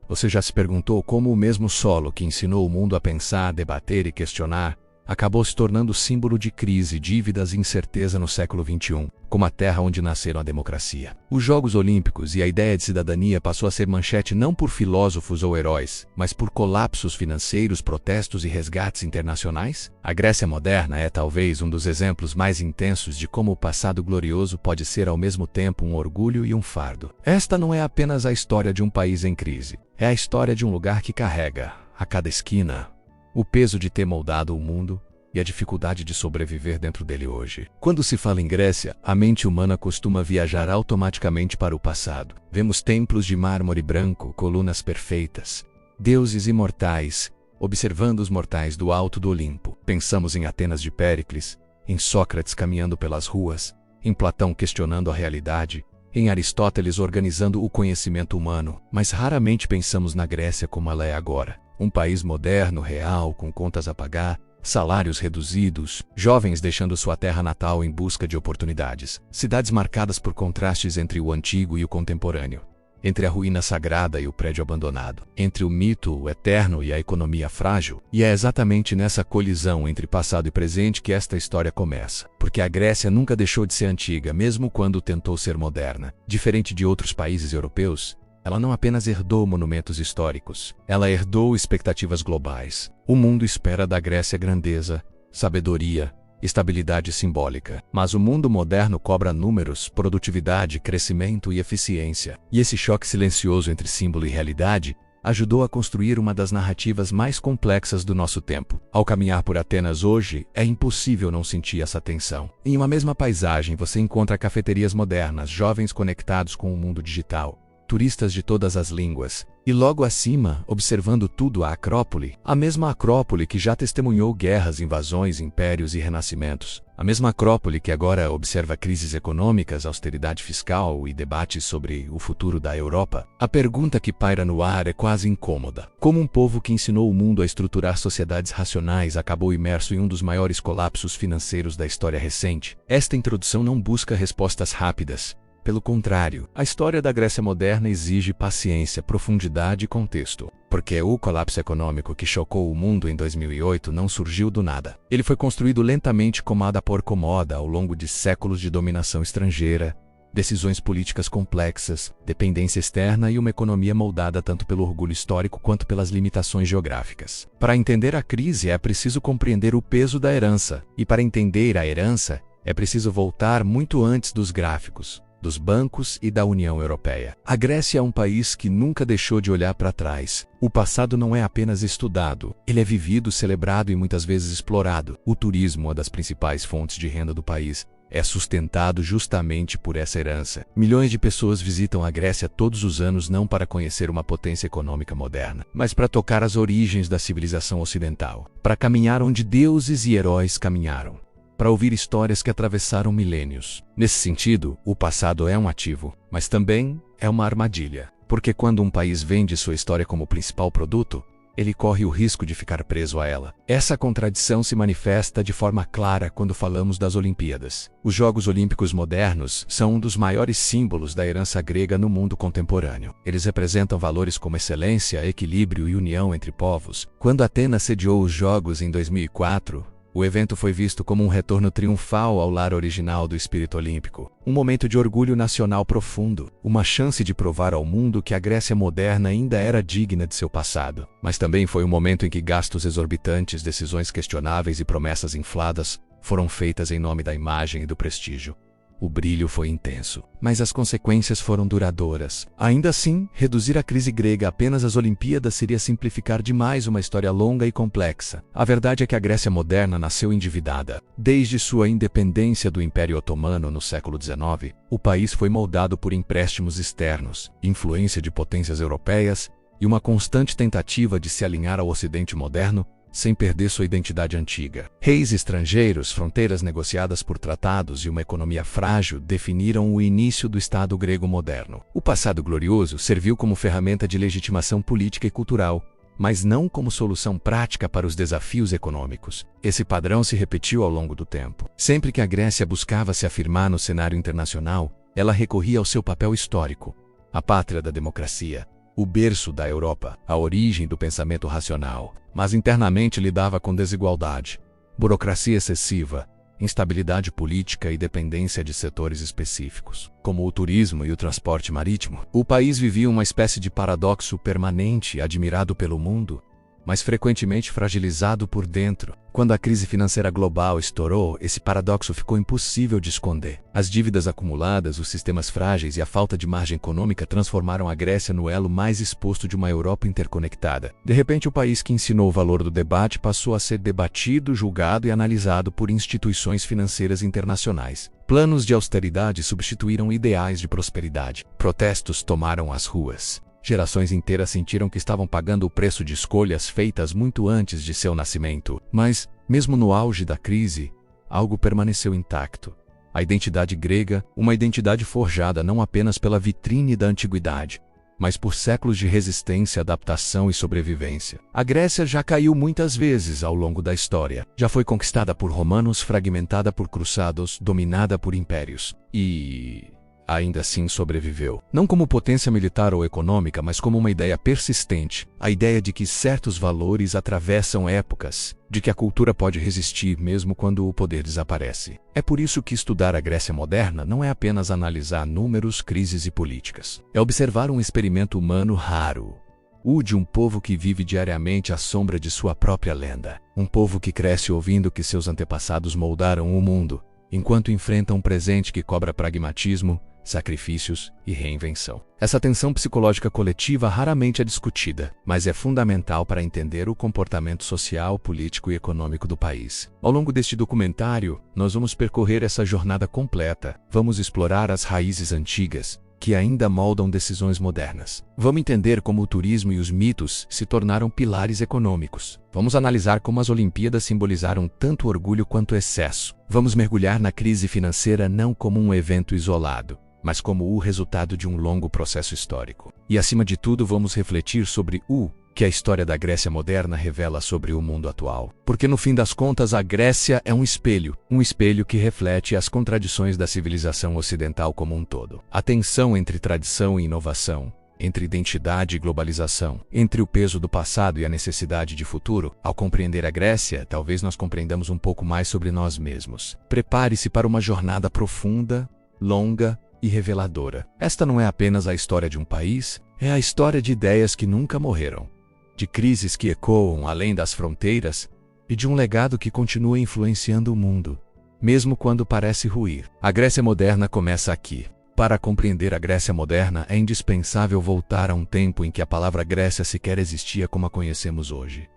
Você já se perguntou como o mesmo solo que ensinou o mundo a pensar, debater e questionar acabou se tornando símbolo de crise, dívidas e incerteza no século XXI, como a terra onde nasceram a democracia? Os Jogos Olímpicos e a ideia de cidadania passou a ser manchete não por filósofos ou heróis, mas por colapsos financeiros, protestos e resgates internacionais? A Grécia moderna é talvez um dos exemplos mais intensos de como o passado glorioso pode ser ao mesmo tempo um orgulho e um fardo. Esta não é apenas a história de um país em crise, é a história de um lugar que carrega, a cada esquina, o peso de ter moldado o mundo e a dificuldade de sobreviver dentro dele hoje. Quando se fala em Grécia, a mente humana costuma viajar automaticamente para o passado. Vemos templos de mármore branco, colunas perfeitas, deuses imortais, observando os mortais do alto do Olimpo. Pensamos em Atenas de Péricles, em Sócrates caminhando pelas ruas, em Platão questionando a realidade, em Aristóteles organizando o conhecimento humano, mas raramente pensamos na Grécia como ela é agora. Um país moderno, real, com contas a pagar, salários reduzidos, jovens deixando sua terra natal em busca de oportunidades, cidades marcadas por contrastes entre o antigo e o contemporâneo, entre a ruína sagrada e o prédio abandonado, entre o mito, o eterno e a economia frágil. E é exatamente nessa colisão entre passado e presente que esta história começa, porque a Grécia nunca deixou de ser antiga, mesmo quando tentou ser moderna. Diferente de outros países europeus, ela não apenas herdou monumentos históricos, ela herdou expectativas globais. O mundo espera da Grécia grandeza, sabedoria, estabilidade simbólica. Mas o mundo moderno cobra números, produtividade, crescimento e eficiência. E esse choque silencioso entre símbolo e realidade ajudou a construir uma das narrativas mais complexas do nosso tempo. Ao caminhar por Atenas hoje, é impossível não sentir essa tensão. Em uma mesma paisagem, você encontra cafeterias modernas, jovens conectados com o mundo digital, turistas de todas as línguas, e logo acima, observando tudo, a Acrópole, a mesma Acrópole que já testemunhou guerras, invasões, impérios e renascimentos, a mesma Acrópole que agora observa crises econômicas, austeridade fiscal e debates sobre o futuro da Europa. A pergunta que paira no ar é quase incômoda. Como um povo que ensinou o mundo a estruturar sociedades racionais acabou imerso em um dos maiores colapsos financeiros da história recente? Esta introdução não busca respostas rápidas. Pelo contrário, a história da Grécia moderna exige paciência, profundidade e contexto. Porque o colapso econômico que chocou o mundo em 2008 não surgiu do nada. Ele foi construído lentamente, comoda por comoda, ao longo de séculos de dominação estrangeira, decisões políticas complexas, dependência externa e uma economia moldada tanto pelo orgulho histórico quanto pelas limitações geográficas. Para entender a crise é preciso compreender o peso da herança. E para entender a herança, é preciso voltar muito antes dos gráficos, dos bancos e da União Europeia. A Grécia é um país que nunca deixou de olhar para trás. O passado não é apenas estudado, ele é vivido, celebrado e muitas vezes explorado. O turismo, uma das principais fontes de renda do país, é sustentado justamente por essa herança. Milhões de pessoas visitam a Grécia todos os anos não para conhecer uma potência econômica moderna, mas para tocar as origens da civilização ocidental, para caminhar onde deuses e heróis caminharam, para ouvir histórias que atravessaram milênios. Nesse sentido, o passado é um ativo, mas também é uma armadilha. Porque quando um país vende sua história como principal produto, ele corre o risco de ficar preso a ela. Essa contradição se manifesta de forma clara quando falamos das Olimpíadas. Os Jogos Olímpicos modernos são um dos maiores símbolos da herança grega no mundo contemporâneo. Eles representam valores como excelência, equilíbrio e união entre povos. Quando Atenas sediou os Jogos em 2004, o evento foi visto como um retorno triunfal ao lar original do espírito olímpico, um momento de orgulho nacional profundo, uma chance de provar ao mundo que a Grécia moderna ainda era digna de seu passado. Mas também foi um momento em que gastos exorbitantes, decisões questionáveis e promessas infladas foram feitas em nome da imagem e do prestígio. O brilho foi intenso, mas as consequências foram duradouras. Ainda assim, reduzir a crise grega apenas às Olimpíadas seria simplificar demais uma história longa e complexa. A verdade é que a Grécia moderna nasceu endividada. Desde sua independência do Império Otomano no século XIX, o país foi moldado por empréstimos externos, influência de potências europeias e uma constante tentativa de se alinhar ao Ocidente moderno, sem perder sua identidade antiga. Reis estrangeiros, fronteiras negociadas por tratados e uma economia frágil definiram o início do Estado grego moderno. O passado glorioso serviu como ferramenta de legitimação política e cultural, mas não como solução prática para os desafios econômicos. Esse padrão se repetiu ao longo do tempo. Sempre que a Grécia buscava se afirmar no cenário internacional, ela recorria ao seu papel histórico, a pátria da democracia, o berço da Europa, a origem do pensamento racional, mas internamente lidava com desigualdade, burocracia excessiva, instabilidade política e dependência de setores específicos, como o turismo e o transporte marítimo. O país vivia uma espécie de paradoxo permanente, admirado pelo mundo, mas frequentemente fragilizado por dentro. Quando a crise financeira global estourou, esse paradoxo ficou impossível de esconder. As dívidas acumuladas, os sistemas frágeis e a falta de margem econômica transformaram a Grécia no elo mais exposto de uma Europa interconectada. De repente, o país que ensinou o valor do debate passou a ser debatido, julgado e analisado por instituições financeiras internacionais. Planos de austeridade substituíram ideais de prosperidade. Protestos tomaram as ruas. Gerações inteiras sentiram que estavam pagando o preço de escolhas feitas muito antes de seu nascimento. Mas, mesmo no auge da crise, algo permaneceu intacto. A identidade grega, uma identidade forjada não apenas pela vitrine da antiguidade, mas por séculos de resistência, adaptação e sobrevivência. A Grécia já caiu muitas vezes ao longo da história. Já foi conquistada por romanos, fragmentada por cruzados, dominada por impérios. E ainda assim sobreviveu. Não como potência militar ou econômica, mas como uma ideia persistente. A ideia de que certos valores atravessam épocas, de que a cultura pode resistir mesmo quando o poder desaparece. É por isso que estudar a Grécia moderna não é apenas analisar números, crises e políticas. É observar um experimento humano raro. O de um povo que vive diariamente à sombra de sua própria lenda. Um povo que cresce ouvindo que seus antepassados moldaram o mundo, enquanto enfrenta um presente que cobra pragmatismo, sacrifícios e reinvenção. Essa tensão psicológica coletiva raramente é discutida, mas é fundamental para entender o comportamento social, político e econômico do país. Ao longo deste documentário, nós vamos percorrer essa jornada completa. Vamos explorar as raízes antigas, que ainda moldam decisões modernas. Vamos entender como o turismo e os mitos se tornaram pilares econômicos. Vamos analisar como as Olimpíadas simbolizaram tanto orgulho quanto excesso. Vamos mergulhar na crise financeira não como um evento isolado, mas como o resultado de um longo processo histórico. E, acima de tudo, vamos refletir sobre o que a história da Grécia moderna revela sobre o mundo atual. Porque, no fim das contas, a Grécia é um espelho que reflete as contradições da civilização ocidental como um todo. A tensão entre tradição e inovação, entre identidade e globalização, entre o peso do passado e a necessidade de futuro. Ao compreender a Grécia, talvez nós compreendamos um pouco mais sobre nós mesmos. Prepare-se para uma jornada profunda, longa e reveladora. Esta não é apenas a história de um país, é a história de ideias que nunca morreram, de crises que ecoam além das fronteiras e de um legado que continua influenciando o mundo, mesmo quando parece ruir. A Grécia moderna começa aqui. Para compreender a Grécia moderna, é indispensável voltar a um tempo em que a palavra Grécia sequer existia como a conhecemos hoje.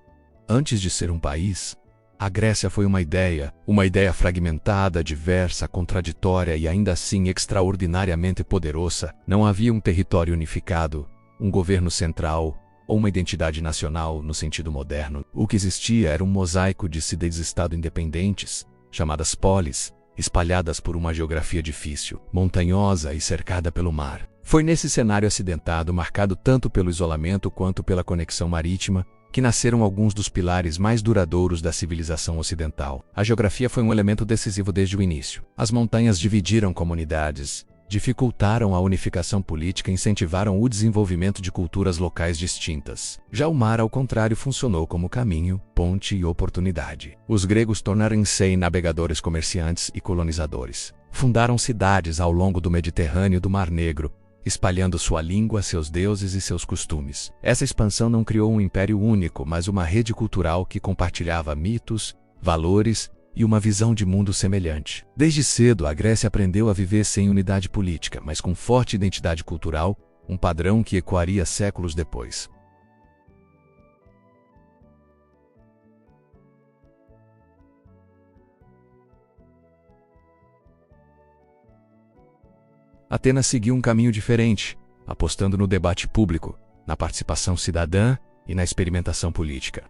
Antes de ser um país, a Grécia foi uma ideia fragmentada, diversa, contraditória e ainda assim extraordinariamente poderosa. Não havia um território unificado, um governo central ou uma identidade nacional no sentido moderno. O que existia era um mosaico de cidades-estado independentes, chamadas polis, espalhadas por uma geografia difícil, montanhosa e cercada pelo mar. Foi nesse cenário acidentado, marcado tanto pelo isolamento quanto pela conexão marítima, que nasceram alguns dos pilares mais duradouros da civilização ocidental. A geografia foi um elemento decisivo desde o início. As montanhas dividiram comunidades, dificultaram a unificação política e incentivaram o desenvolvimento de culturas locais distintas. Já o mar, ao contrário, funcionou como caminho, ponte e oportunidade. Os gregos tornaram-se navegadores, comerciantes e colonizadores. Fundaram cidades ao longo do Mediterrâneo e do Mar Negro, espalhando sua língua, seus deuses e seus costumes. Essa expansão não criou um império único, mas uma rede cultural que compartilhava mitos, valores e uma visão de mundo semelhante. Desde cedo, a Grécia aprendeu a viver sem unidade política, mas com forte identidade cultural, um padrão que ecoaria séculos depois. Atenas seguiu um caminho diferente, apostando no debate público, na participação cidadã e na experimentação política.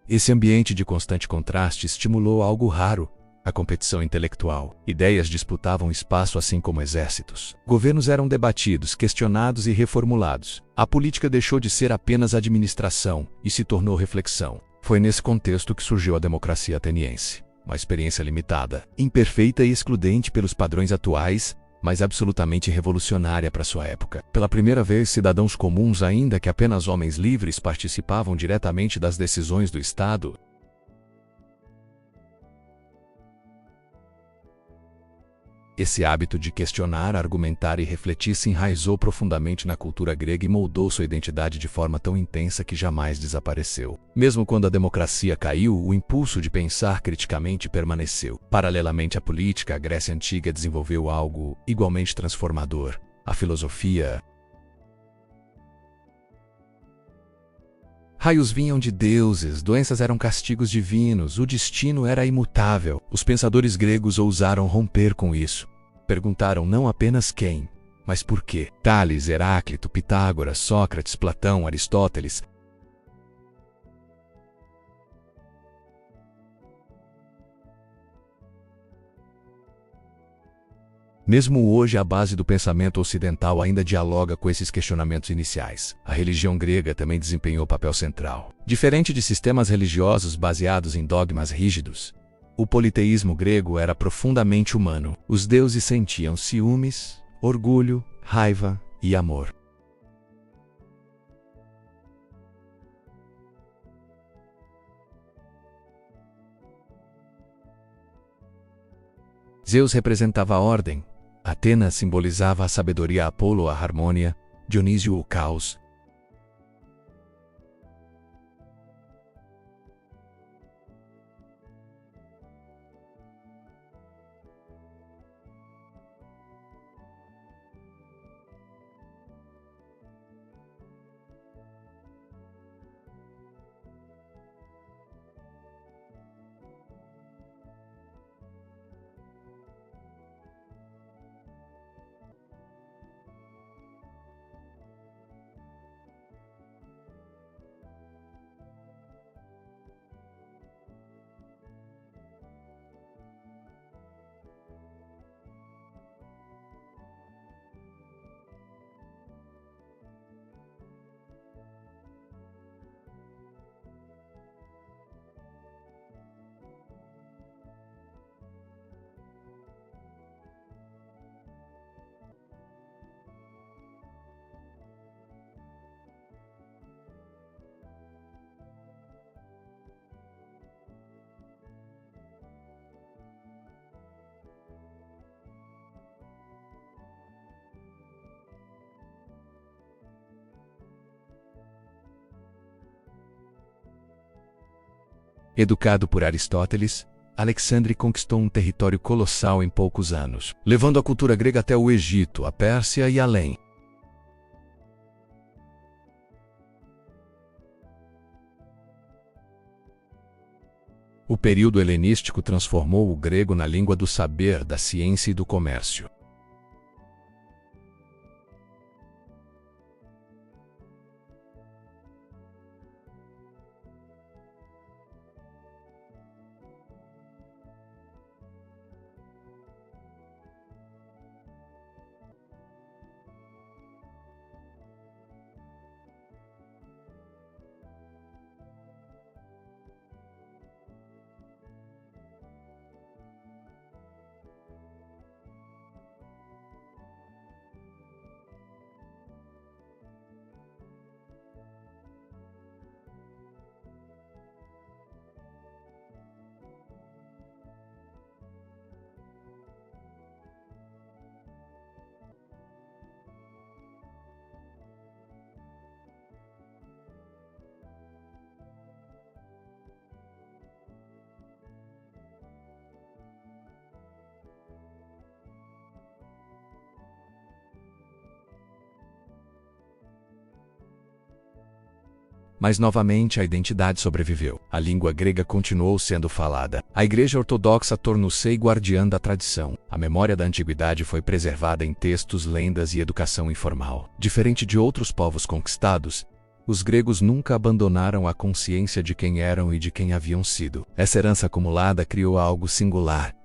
Esse ambiente de constante contraste estimulou algo raro, a competição intelectual. Ideias disputavam espaço assim como exércitos. Governos eram debatidos, questionados e reformulados. A política deixou de ser apenas administração e se tornou reflexão. Foi nesse contexto que surgiu a democracia ateniense. uma experiência limitada, imperfeita e excludente pelos padrões atuais, mas absolutamente revolucionária para sua época. Pela primeira vez, cidadãos comuns, ainda que apenas homens livres, participavam diretamente das decisões do Estado. Esse hábito de questionar, argumentar e refletir se enraizou profundamente na cultura grega e moldou sua identidade de forma tão intensa que jamais desapareceu. Mesmo quando a democracia caiu, o impulso de pensar criticamente permaneceu. Paralelamente à política, a Grécia Antiga desenvolveu algo igualmente transformador: a filosofia. Raios vinham de deuses, doenças eram castigos divinos, o destino era imutável. Os pensadores gregos ousaram romper com isso. Perguntaram não apenas quem, mas por quê. Tales, Heráclito, Pitágoras, Sócrates, Platão, Aristóteles. Mesmo hoje, a base do pensamento ocidental ainda dialoga com esses questionamentos iniciais. A religião grega também desempenhou papel central. Diferente de sistemas religiosos baseados em dogmas rígidos, o politeísmo grego era profundamente humano. Os deuses sentiam ciúmes, orgulho, raiva e amor. Zeus representava a ordem, Atena simbolizava a sabedoria, Apolo a harmonia, Dionísio o caos. Educado por Aristóteles, Alexandre conquistou um território colossal em poucos anos, levando a cultura grega até o Egito, a Pérsia e além. O período helenístico transformou o grego na língua do saber, da ciência e do comércio. Mas novamente a identidade sobreviveu. A língua grega continuou sendo falada. A Igreja Ortodoxa tornou-se guardiã da tradição. A memória da antiguidade foi preservada em textos, lendas e educação informal. Diferente de outros povos conquistados, os gregos nunca abandonaram a consciência de quem eram e de quem haviam sido. Essa herança acumulada criou algo singular.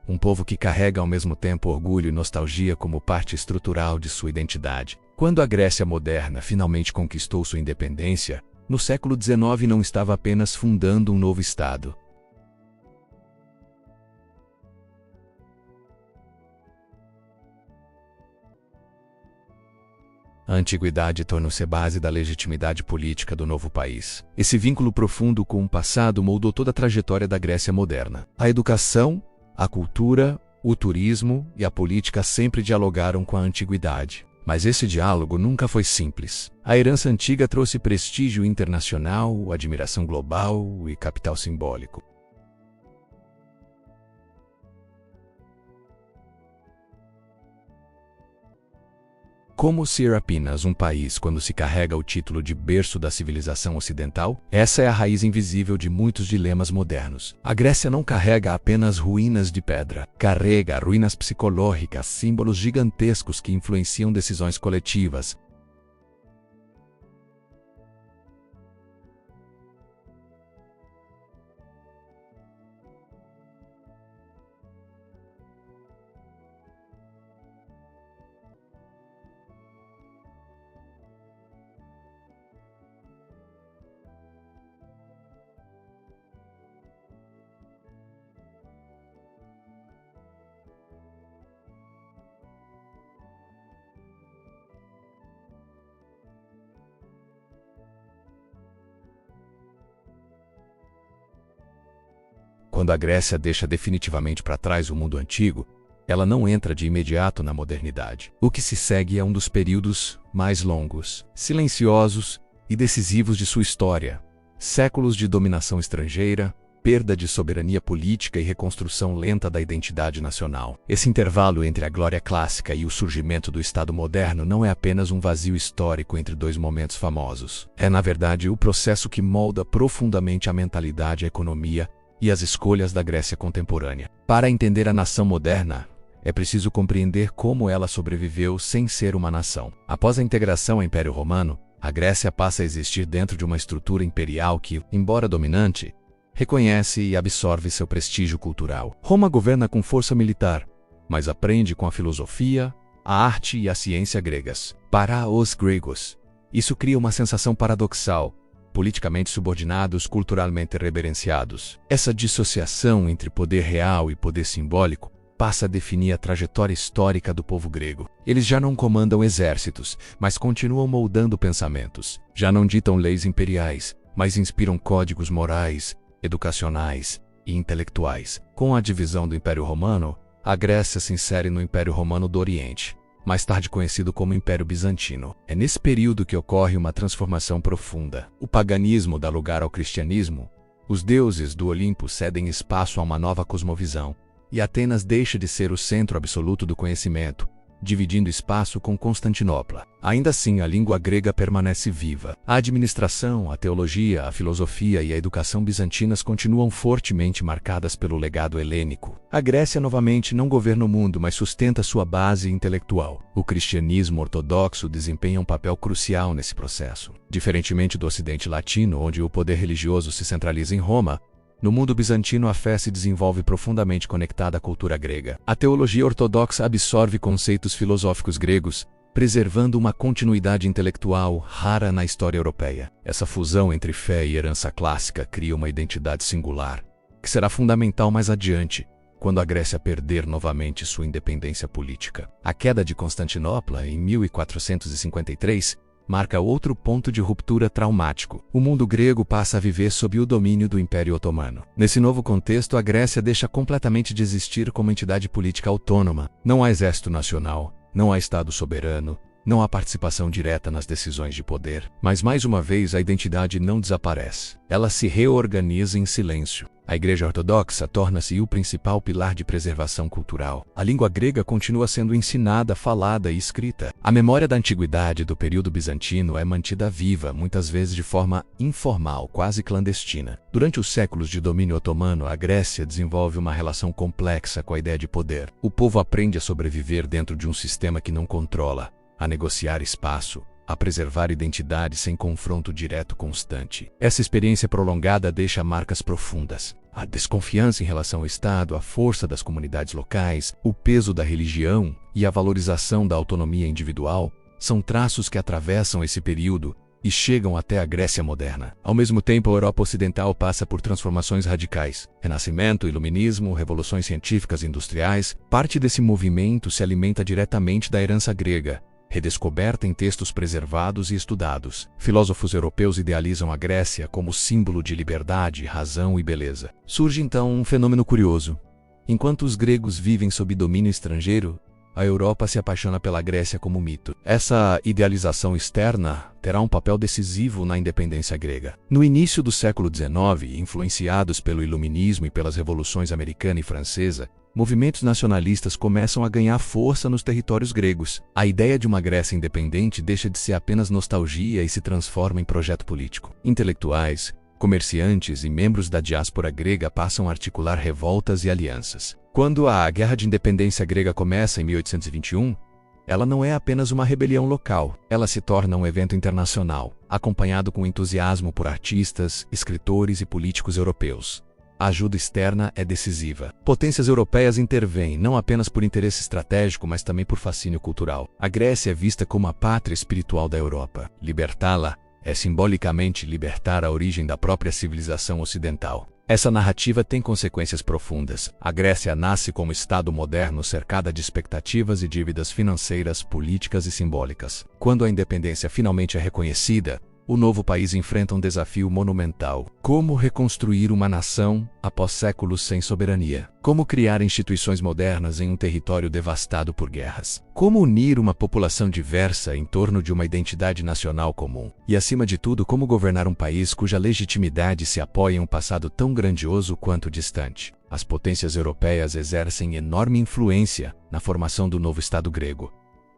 Um povo que carrega ao mesmo tempo orgulho e nostalgia como parte estrutural de sua identidade. Quando a Grécia moderna finalmente conquistou sua independência, no século XIX não estava apenas fundando um novo Estado. A antiguidade tornou-se a base da legitimidade política do novo país. Esse vínculo profundo com o passado moldou toda a trajetória da Grécia moderna. A educação, a cultura, o turismo e a política sempre dialogaram com a antiguidade. Mas esse diálogo nunca foi simples. A herança antiga trouxe prestígio internacional, admiração global e capital simbólico. Como ser apenas um país quando se carrega o título de berço da civilização ocidental? Essa é a raiz invisível de muitos dilemas modernos. A Grécia não carrega apenas ruínas de pedra. Carrega ruínas psicológicas, símbolos gigantescos que influenciam decisões coletivas. Quando a Grécia deixa definitivamente para trás o mundo antigo, ela não entra de imediato na modernidade. O que se segue é um dos períodos mais longos, silenciosos e decisivos de sua história. Séculos de dominação estrangeira, perda de soberania política e reconstrução lenta da identidade nacional. Esse intervalo entre a glória clássica e o surgimento do Estado moderno não é apenas um vazio histórico entre dois momentos famosos. É, na verdade, o processo que molda profundamente a mentalidade, a economia e as escolhas da Grécia contemporânea. Para entender a nação moderna, é preciso compreender como ela sobreviveu sem ser uma nação. Após a integração ao Império Romano, a Grécia passa a existir dentro de uma estrutura imperial que, embora dominante, reconhece e absorve seu prestígio cultural. Roma governa com força militar, mas aprende com a filosofia, a arte e a ciência gregas. Para os gregos, isso cria uma sensação paradoxal: politicamente subordinados, culturalmente reverenciados. Essa dissociação entre poder real e poder simbólico passa a definir a trajetória histórica do povo grego. Eles já não comandam exércitos, mas continuam moldando pensamentos. Já não ditam leis imperiais, mas inspiram códigos morais, educacionais e intelectuais. Com a divisão do Império Romano, a Grécia se insere no Império Romano do Oriente, mais tarde conhecido como Império Bizantino. É nesse período que ocorre uma transformação profunda. O paganismo dá lugar ao cristianismo, os deuses do Olimpo cedem espaço a uma nova cosmovisão, e Atenas deixa de ser o centro absoluto do conhecimento, dividindo espaço com Constantinopla. Ainda assim, a língua grega permanece viva. A administração, a teologia, a filosofia e a educação bizantinas continuam fortemente marcadas pelo legado helênico. A Grécia novamente não governa o mundo, mas sustenta sua base intelectual. O cristianismo ortodoxo desempenha um papel crucial nesse processo. Diferentemente do Ocidente Latino, onde o poder religioso se centraliza em Roma, no mundo bizantino, a fé se desenvolve profundamente conectada à cultura grega. A teologia ortodoxa absorve conceitos filosóficos gregos, preservando uma continuidade intelectual rara na história europeia. Essa fusão entre fé e herança clássica cria uma identidade singular, que será fundamental mais adiante, quando a Grécia perder novamente sua independência política. A queda de Constantinopla, em 1453, marca outro ponto de ruptura traumático. O mundo grego passa a viver sob o domínio do Império Otomano. Nesse novo contexto, a Grécia deixa completamente de existir como entidade política autônoma. Não há exército nacional, não há Estado soberano, não há participação direta nas decisões de poder. Mas mais uma vez, a identidade não desaparece. Ela se reorganiza em silêncio. A Igreja Ortodoxa torna-se o principal pilar de preservação cultural. A língua grega continua sendo ensinada, falada e escrita. A memória da antiguidade do período bizantino é mantida viva, muitas vezes de forma informal, quase clandestina. Durante os séculos de domínio otomano, a Grécia desenvolve uma relação complexa com a ideia de poder. O povo aprende a sobreviver dentro de um sistema que não controla, a negociar espaço, a preservar identidade sem confronto direto constante. Essa experiência prolongada deixa marcas profundas. A desconfiança em relação ao Estado, a força das comunidades locais, o peso da religião e a valorização da autonomia individual são traços que atravessam esse período e chegam até a Grécia moderna. Ao mesmo tempo, a Europa Ocidental passa por transformações radicais. Renascimento, Iluminismo, revoluções científicas e industriais. Parte desse movimento se alimenta diretamente da herança grega, redescoberta em textos preservados e estudados. Filósofos europeus idealizam a Grécia como símbolo de liberdade, razão e beleza. Surge então um fenômeno curioso. Enquanto os gregos vivem sob domínio estrangeiro, a Europa se apaixona pela Grécia como mito. Essa idealização externa terá um papel decisivo na independência grega. No início do século XIX, influenciados pelo Iluminismo e pelas revoluções americana e francesa, movimentos nacionalistas começam a ganhar força nos territórios gregos. A ideia de uma Grécia independente deixa de ser apenas nostalgia e se transforma em projeto político. Intelectuais, comerciantes e membros da diáspora grega passam a articular revoltas e alianças. Quando a Guerra de Independência grega começa em 1821, ela não é apenas uma rebelião local, ela se torna um evento internacional, acompanhado com entusiasmo por artistas, escritores e políticos europeus. A ajuda externa é decisiva. Potências europeias intervêm não apenas por interesse estratégico, mas também por fascínio cultural. A Grécia é vista como a pátria espiritual da Europa. Libertá-la é simbolicamente libertar a origem da própria civilização ocidental. Essa narrativa tem consequências profundas. A Grécia nasce como Estado moderno cercada de expectativas e dívidas financeiras, políticas e simbólicas. Quando a independência finalmente é reconhecida, o novo país enfrenta um desafio monumental. Como reconstruir uma nação após séculos sem soberania? Como criar instituições modernas em um território devastado por guerras? Como unir uma população diversa em torno de uma identidade nacional comum? E, acima de tudo, como governar um país cuja legitimidade se apoia em um passado tão grandioso quanto distante? As potências europeias exercem enorme influência na formação do novo Estado grego.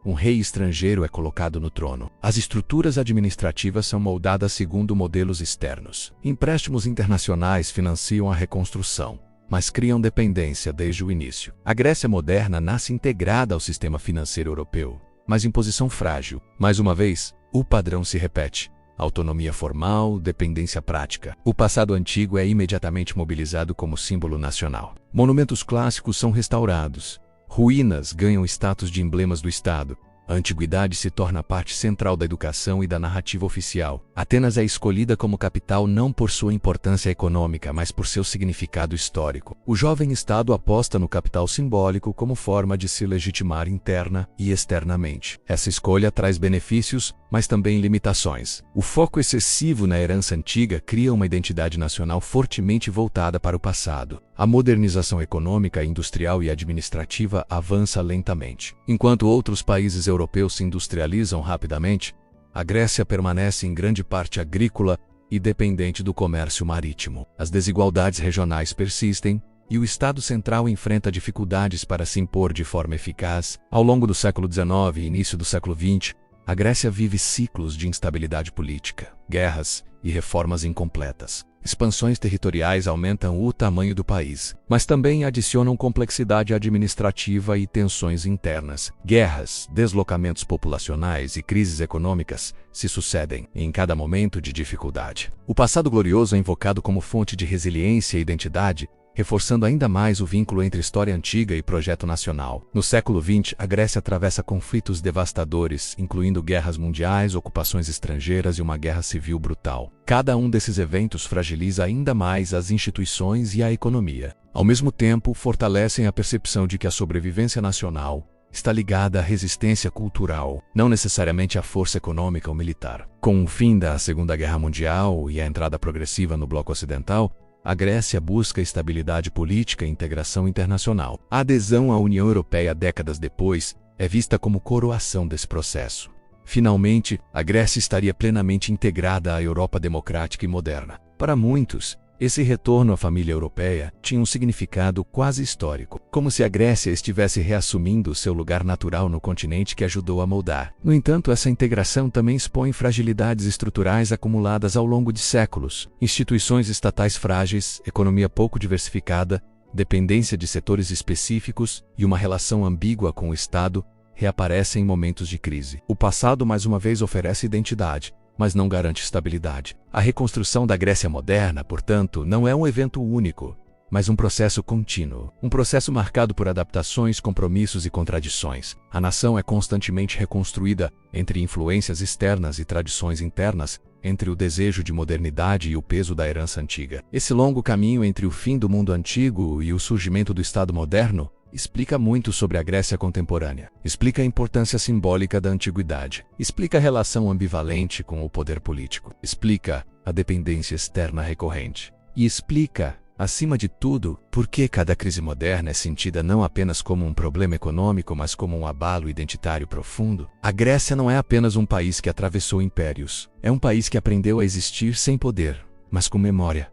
Um rei estrangeiro é colocado no trono. As estruturas administrativas são moldadas segundo modelos externos. Empréstimos internacionais financiam a reconstrução, mas criam dependência desde o início. A Grécia moderna nasce integrada ao sistema financeiro europeu, mas em posição frágil. Mais uma vez, o padrão se repete. Autonomia formal, dependência prática. O passado antigo é imediatamente mobilizado como símbolo nacional. Monumentos clássicos são restaurados. Ruínas ganham status de emblemas do Estado. A antiguidade se torna parte central da educação e da narrativa oficial. Atenas é escolhida como capital não por sua importância econômica, mas por seu significado histórico. O jovem Estado aposta no capital simbólico como forma de se legitimar interna e externamente. Essa escolha traz benefícios, mas também limitações. O foco excessivo na herança antiga cria uma identidade nacional fortemente voltada para o passado. A modernização econômica, industrial e administrativa avança lentamente. Enquanto outros países europeus se industrializam rapidamente, a Grécia permanece em grande parte agrícola e dependente do comércio marítimo. As desigualdades regionais persistem e o Estado central enfrenta dificuldades para se impor de forma eficaz. Ao longo do século XIX e início do século XX, a Grécia vive ciclos de instabilidade política, guerras e reformas incompletas. Expansões territoriais aumentam o tamanho do país, mas também adicionam complexidade administrativa e tensões internas. Guerras, deslocamentos populacionais e crises econômicas se sucedem em cada momento de dificuldade. O passado glorioso é invocado como fonte de resiliência e identidade, reforçando ainda mais o vínculo entre história antiga e projeto nacional. No século XX, a Grécia atravessa conflitos devastadores, incluindo guerras mundiais, ocupações estrangeiras e uma guerra civil brutal. Cada um desses eventos fragiliza ainda mais as instituições e a economia. Ao mesmo tempo, fortalecem a percepção de que a sobrevivência nacional está ligada à resistência cultural, não necessariamente à força econômica ou militar. Com o fim da Segunda Guerra Mundial e a entrada progressiva no bloco ocidental, a Grécia busca estabilidade política e integração internacional. A adesão à União Europeia décadas depois é vista como coroação desse processo. Finalmente, a Grécia estaria plenamente integrada à Europa democrática e moderna. Para muitos, esse retorno à família europeia tinha um significado quase histórico, como se a Grécia estivesse reassumindo seu lugar natural no continente que ajudou a moldar. No entanto, essa integração também expõe fragilidades estruturais acumuladas ao longo de séculos. Instituições estatais frágeis, economia pouco diversificada, dependência de setores específicos e uma relação ambígua com o Estado reaparecem em momentos de crise. O passado mais uma vez oferece identidade, mas não garante estabilidade. A reconstrução da Grécia moderna, portanto, não é um evento único, mas um processo contínuo. Um processo marcado por adaptações, compromissos e contradições. A nação é constantemente reconstruída entre influências externas e tradições internas, entre o desejo de modernidade e o peso da herança antiga. Esse longo caminho entre o fim do mundo antigo e o surgimento do Estado moderno explica muito sobre a Grécia contemporânea, explica a importância simbólica da antiguidade, explica a relação ambivalente com o poder político, explica a dependência externa recorrente e explica, acima de tudo, por que cada crise moderna é sentida não apenas como um problema econômico, mas como um abalo identitário profundo. A Grécia não é apenas um país que atravessou impérios, é um país que aprendeu a existir sem poder, mas com memória.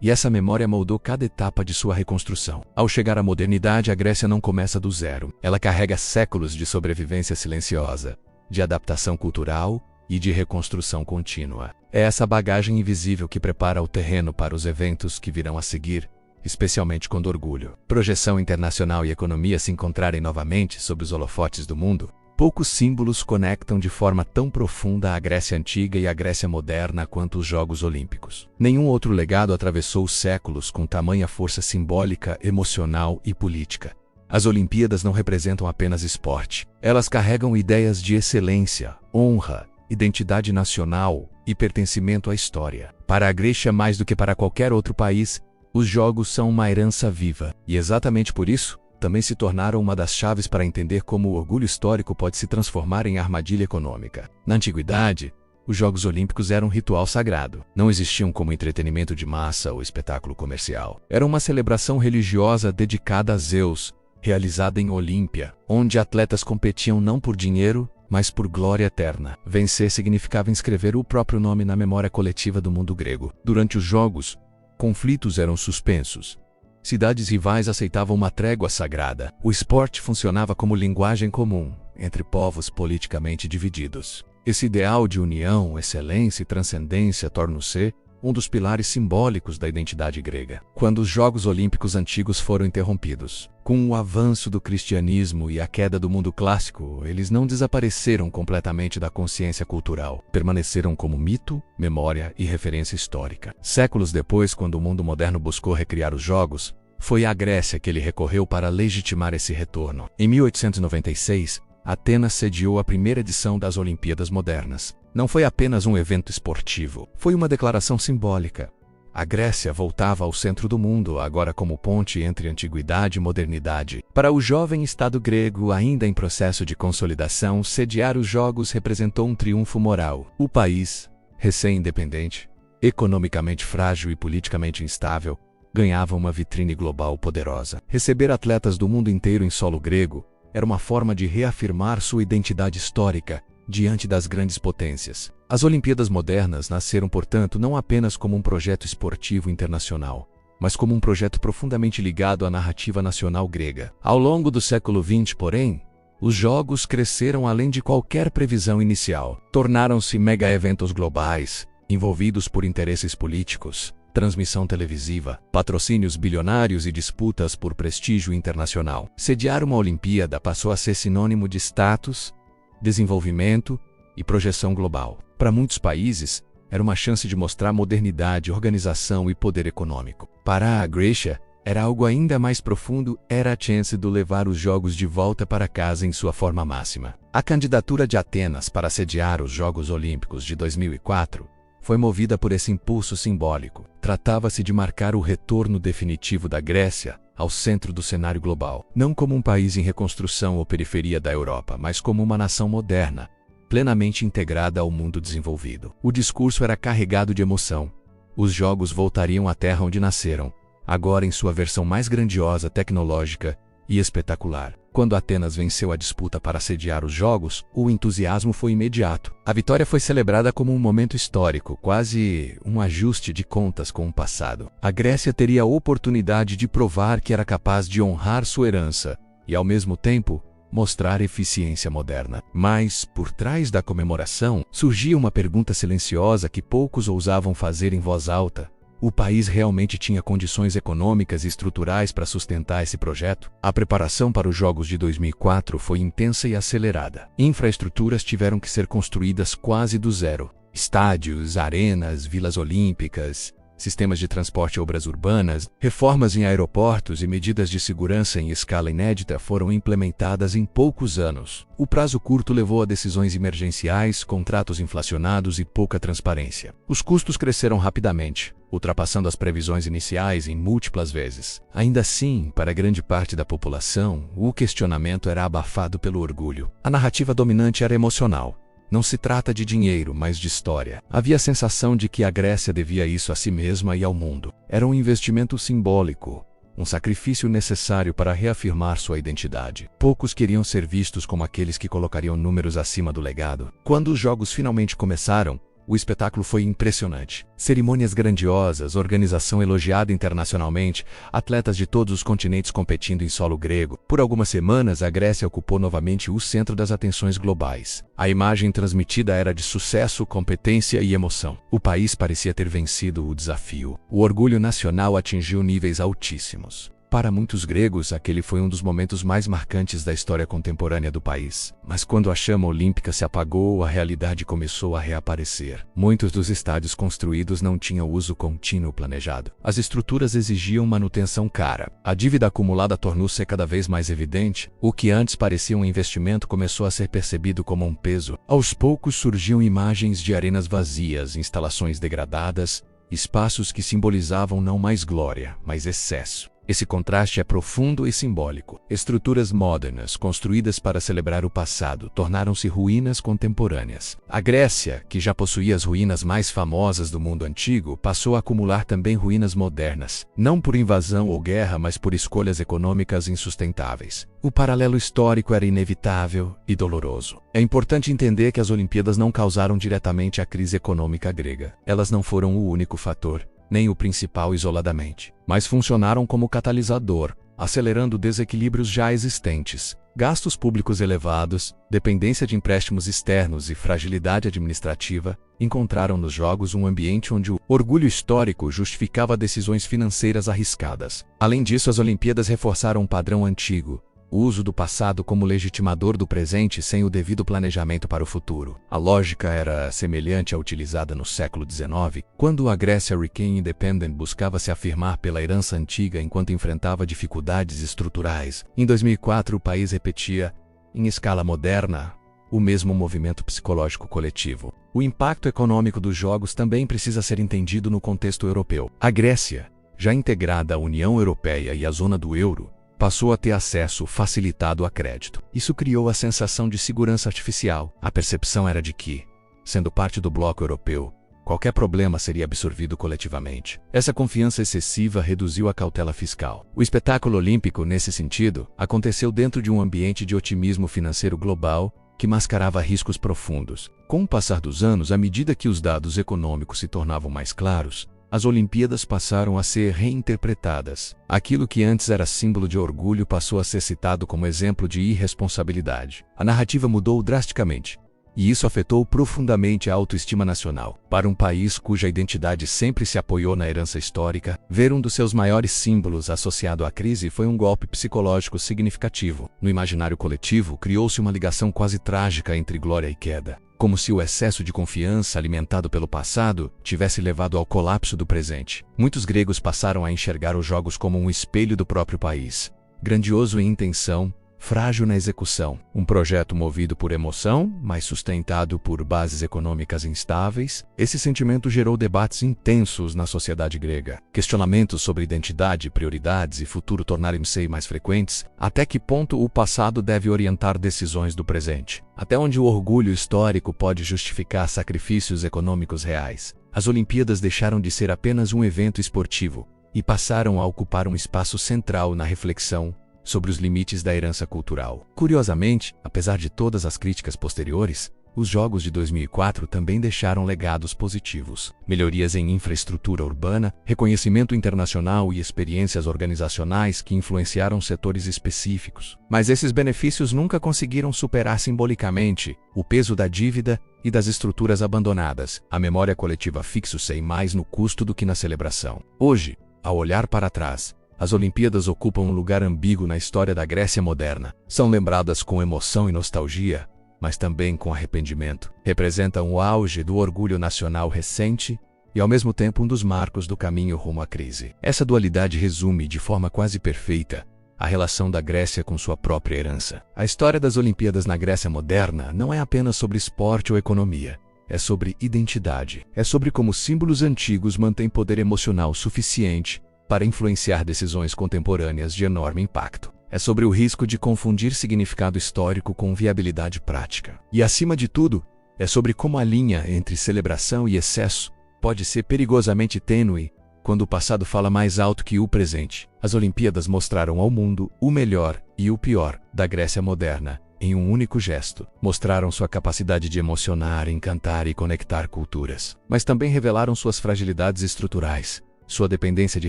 E essa memória moldou cada etapa de sua reconstrução. Ao chegar à modernidade, a Grécia não começa do zero. Ela carrega séculos de sobrevivência silenciosa, de adaptação cultural e de reconstrução contínua. É essa bagagem invisível que prepara o terreno para os eventos que virão a seguir, especialmente quando orgulho, projeção internacional e economia se encontrarem novamente sob os holofotes do mundo. Poucos símbolos conectam de forma tão profunda a Grécia Antiga e a Grécia Moderna quanto os Jogos Olímpicos. Nenhum outro legado atravessou os séculos com tamanha força simbólica, emocional e política. As Olimpíadas não representam apenas esporte. Elas carregam ideias de excelência, honra, identidade nacional e pertencimento à história. Para a Grécia, mais do que para qualquer outro país, os Jogos são uma herança viva. E exatamente por isso, também se tornaram uma das chaves para entender como o orgulho histórico pode se transformar em armadilha econômica. Na antiguidade, os Jogos Olímpicos eram um ritual sagrado. Não existiam como entretenimento de massa ou espetáculo comercial. Era uma celebração religiosa dedicada a Zeus, realizada em Olímpia, onde atletas competiam não por dinheiro, mas por glória eterna. Vencer significava inscrever o próprio nome na memória coletiva do mundo grego. Durante os Jogos, conflitos eram suspensos. Cidades rivais aceitavam uma trégua sagrada. O esporte funcionava como linguagem comum entre povos politicamente divididos. Esse ideal de união, excelência e transcendência torna-se um dos pilares simbólicos da identidade grega. Quando os Jogos Olímpicos antigos foram interrompidos, com o avanço do cristianismo e a queda do mundo clássico, eles não desapareceram completamente da consciência cultural. Permaneceram como mito, memória e referência histórica. Séculos depois, quando o mundo moderno buscou recriar os Jogos, foi à Grécia que ele recorreu para legitimar esse retorno. Em 1896, Atenas sediou a primeira edição das Olimpíadas Modernas. Não foi apenas um evento esportivo, foi uma declaração simbólica. A Grécia voltava ao centro do mundo, agora como ponte entre antiguidade e modernidade. Para o jovem Estado grego, ainda em processo de consolidação, sediar os Jogos representou um triunfo moral. O país, recém-independente, economicamente frágil e politicamente instável, ganhava uma vitrine global poderosa. Receber atletas do mundo inteiro em solo grego era uma forma de reafirmar sua identidade histórica diante das grandes potências. As Olimpíadas Modernas nasceram, portanto, não apenas como um projeto esportivo internacional, mas como um projeto profundamente ligado à narrativa nacional grega. Ao longo do século XX, porém, os Jogos cresceram além de qualquer previsão inicial. Tornaram-se mega-eventos globais, envolvidos por interesses políticos, transmissão televisiva, patrocínios bilionários e disputas por prestígio internacional. Sediar uma Olimpíada passou a ser sinônimo de status, desenvolvimento e projeção global. Para muitos países, era uma chance de mostrar modernidade, organização e poder econômico. Para a Grécia, era algo ainda mais profundo, era a chance de levar os Jogos de volta para casa em sua forma máxima. A candidatura de Atenas para sediar os Jogos Olímpicos de 2004 foi movida por esse impulso simbólico. Tratava-se de marcar o retorno definitivo da Grécia ao centro do cenário global, não como um país em reconstrução ou periferia da Europa, mas como uma nação moderna, plenamente integrada ao mundo desenvolvido. O discurso era carregado de emoção. Os Jogos voltariam à terra onde nasceram, agora em sua versão mais grandiosa, tecnológica e espetacular. Quando Atenas venceu a disputa para sediar os Jogos, o entusiasmo foi imediato. A vitória foi celebrada como um momento histórico, quase um ajuste de contas com o passado. A Grécia teria a oportunidade de provar que era capaz de honrar sua herança e, ao mesmo tempo, mostrar eficiência moderna. Mas, por trás da comemoração, surgia uma pergunta silenciosa que poucos ousavam fazer em voz alta. O país realmente tinha condições econômicas e estruturais para sustentar esse projeto? A preparação para os Jogos de 2004 foi intensa e acelerada. Infraestruturas tiveram que ser construídas quase do zero. Estádios, arenas, vilas olímpicas, sistemas de transporte e obras urbanas, reformas em aeroportos e medidas de segurança em escala inédita foram implementadas em poucos anos. O prazo curto levou a decisões emergenciais, contratos inflacionados e pouca transparência. Os custos cresceram rapidamente. ultrapassando as previsões iniciais em múltiplas vezes. Ainda assim, para grande parte da população, o questionamento era abafado pelo orgulho. A narrativa dominante era emocional. Não se trata de dinheiro, mas de história. Havia a sensação de que a Grécia devia isso a si mesma e ao mundo. Era um investimento simbólico, um sacrifício necessário para reafirmar sua identidade. Poucos queriam ser vistos como aqueles que colocariam números acima do legado. Quando os jogos finalmente começaram, o espetáculo foi impressionante. Cerimônias grandiosas, organização elogiada internacionalmente, atletas de todos os continentes competindo em solo grego. Por algumas semanas, a Grécia ocupou novamente o centro das atenções globais. A imagem transmitida era de sucesso, competência e emoção. O país parecia ter vencido o desafio. O orgulho nacional atingiu níveis altíssimos. Para muitos gregos, aquele foi um dos momentos mais marcantes da história contemporânea do país. Mas quando a chama olímpica se apagou, a realidade começou a reaparecer. Muitos dos estádios construídos não tinham uso contínuo planejado. As estruturas exigiam manutenção cara. A dívida acumulada tornou-se cada vez mais evidente. O que antes parecia um investimento começou a ser percebido como um peso. Aos poucos surgiam imagens de arenas vazias, instalações degradadas, espaços que simbolizavam não mais glória, mas excesso. Esse contraste é profundo e simbólico. Estruturas modernas, construídas para celebrar o passado, tornaram-se ruínas contemporâneas. A Grécia, que já possuía as ruínas mais famosas do mundo antigo, passou a acumular também ruínas modernas, não por invasão ou guerra, mas por escolhas econômicas insustentáveis. O paralelo histórico era inevitável e doloroso. É importante entender que as Olimpíadas não causaram diretamente a crise econômica grega. Elas não foram o único fator, nem o principal isoladamente, mas funcionaram como catalisador, acelerando desequilíbrios já existentes. Gastos públicos elevados, dependência de empréstimos externos e fragilidade administrativa encontraram nos Jogos um ambiente onde o orgulho histórico justificava decisões financeiras arriscadas. Além disso, as Olimpíadas reforçaram um padrão antigo: o uso do passado como legitimador do presente sem o devido planejamento para o futuro. A lógica era semelhante à utilizada no século XIX, quando a Grécia Hurricane Independent buscava se afirmar pela herança antiga enquanto enfrentava dificuldades estruturais. Em 2004, o país repetia, em escala moderna, o mesmo movimento psicológico coletivo. O impacto econômico dos Jogos também precisa ser entendido no contexto europeu. A Grécia, já integrada à União Europeia e à zona do euro, passou a ter acesso facilitado a crédito. Isso criou a sensação de segurança artificial. A percepção era de que, sendo parte do bloco europeu, qualquer problema seria absorvido coletivamente. Essa confiança excessiva reduziu a cautela fiscal. O espetáculo olímpico, nesse sentido, aconteceu dentro de um ambiente de otimismo financeiro global que mascarava riscos profundos. Com o passar dos anos, à medida que os dados econômicos se tornavam mais claros, as Olimpíadas passaram a ser reinterpretadas. Aquilo que antes era símbolo de orgulho passou a ser citado como exemplo de irresponsabilidade. A narrativa mudou drasticamente, e isso afetou profundamente a autoestima nacional. Para um país cuja identidade sempre se apoiou na herança histórica, ver um dos seus maiores símbolos associado à crise foi um golpe psicológico significativo. No imaginário coletivo, criou-se uma ligação quase trágica entre glória e queda, como se o excesso de confiança alimentado pelo passado tivesse levado ao colapso do presente. Muitos gregos passaram a enxergar os Jogos como um espelho do próprio país. Grandioso em intenção, frágil na execução. Um projeto movido por emoção, mas sustentado por bases econômicas instáveis. Esse sentimento gerou debates intensos na sociedade grega. Questionamentos sobre identidade, prioridades e futuro tornaram-se mais frequentes. Até que ponto o passado deve orientar decisões do presente? Até onde o orgulho histórico pode justificar sacrifícios econômicos reais? As Olimpíadas deixaram de ser apenas um evento esportivo e passaram a ocupar um espaço central na reflexão sobre os limites da herança cultural. Curiosamente, apesar de todas as críticas posteriores, os Jogos de 2004 também deixaram legados positivos. Melhorias em infraestrutura urbana, reconhecimento internacional e experiências organizacionais que influenciaram setores específicos. Mas esses benefícios nunca conseguiram superar simbolicamente o peso da dívida e das estruturas abandonadas. A memória coletiva fixa-se mais no custo do que na celebração. Hoje, ao olhar para trás, as Olimpíadas ocupam um lugar ambíguo na história da Grécia moderna. São lembradas com emoção e nostalgia, mas também com arrependimento. Representam o auge do orgulho nacional recente e, ao mesmo tempo, um dos marcos do caminho rumo à crise. Essa dualidade resume, de forma quase perfeita, a relação da Grécia com sua própria herança. A história das Olimpíadas na Grécia moderna não é apenas sobre esporte ou economia. é sobre identidade. É sobre como símbolos antigos mantêm poder emocional suficiente para influenciar decisões contemporâneas de enorme impacto. É sobre o risco de confundir significado histórico com viabilidade prática. E, acima de tudo, é sobre como a linha entre celebração e excesso pode ser perigosamente tênue quando o passado fala mais alto que o presente. As Olimpíadas mostraram ao mundo o melhor e o pior da Grécia moderna em um único gesto. Mostraram sua capacidade de emocionar, encantar e conectar culturas. Mas também revelaram suas fragilidades estruturais, sua dependência de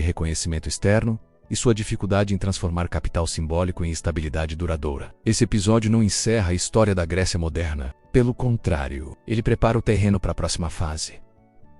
reconhecimento externo e sua dificuldade em transformar capital simbólico em estabilidade duradoura. Esse episódio não encerra a história da Grécia moderna. Pelo contrário, ele prepara o terreno para a próxima fase.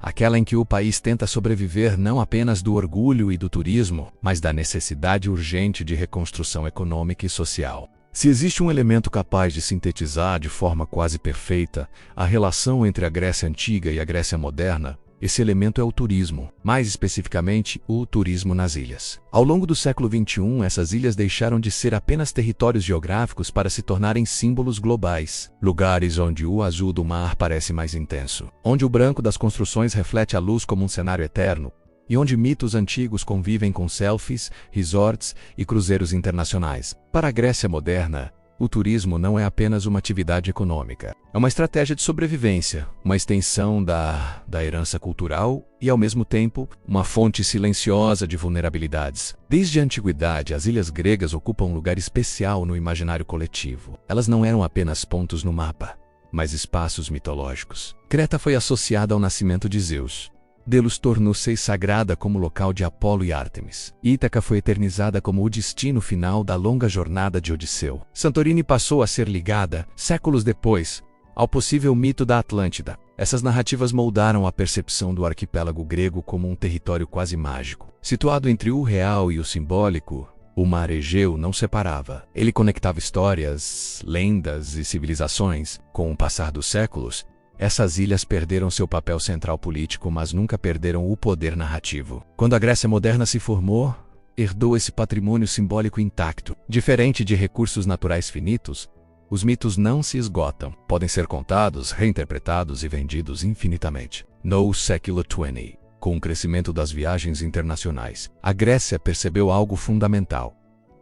Aquela em que o país tenta sobreviver não apenas do orgulho e do turismo, mas da necessidade urgente de reconstrução econômica e social. Se existe um elemento capaz de sintetizar de forma quase perfeita a relação entre a Grécia Antiga e a Grécia Moderna, esse elemento é o turismo, mais especificamente o turismo nas ilhas. Ao longo do século XXI, essas ilhas deixaram de ser apenas territórios geográficos para se tornarem símbolos globais. Lugares onde o azul do mar parece mais intenso, onde o branco das construções reflete a luz como um cenário eterno, e onde mitos antigos convivem com selfies, resorts e cruzeiros internacionais. Para a Grécia moderna, o turismo não é apenas uma atividade econômica. É uma estratégia de sobrevivência, uma extensão da herança cultural e, ao mesmo tempo, uma fonte silenciosa de vulnerabilidades. Desde a antiguidade, as ilhas gregas ocupam um lugar especial no imaginário coletivo. Elas não eram apenas pontos no mapa, mas espaços mitológicos. Creta foi associada ao nascimento de Zeus. Delos tornou-se sagrada como local de Apolo e Ártemis. Ítaca foi eternizada como o destino final da longa jornada de Odisseu. Santorini passou a ser ligada, séculos depois, ao possível mito da Atlântida. Essas narrativas moldaram a percepção do arquipélago grego como um território quase mágico. Situado entre o real e o simbólico, o mar Egeu não separava. Ele conectava histórias, lendas e civilizações. Com o passar dos séculos, essas ilhas perderam seu papel central político, mas nunca perderam o poder narrativo. Quando a Grécia moderna se formou, herdou esse patrimônio simbólico intacto. Diferente de recursos naturais finitos, os mitos não se esgotam. Podem ser contados, reinterpretados e vendidos infinitamente. No século XX, com o crescimento das viagens internacionais, a Grécia percebeu algo fundamental.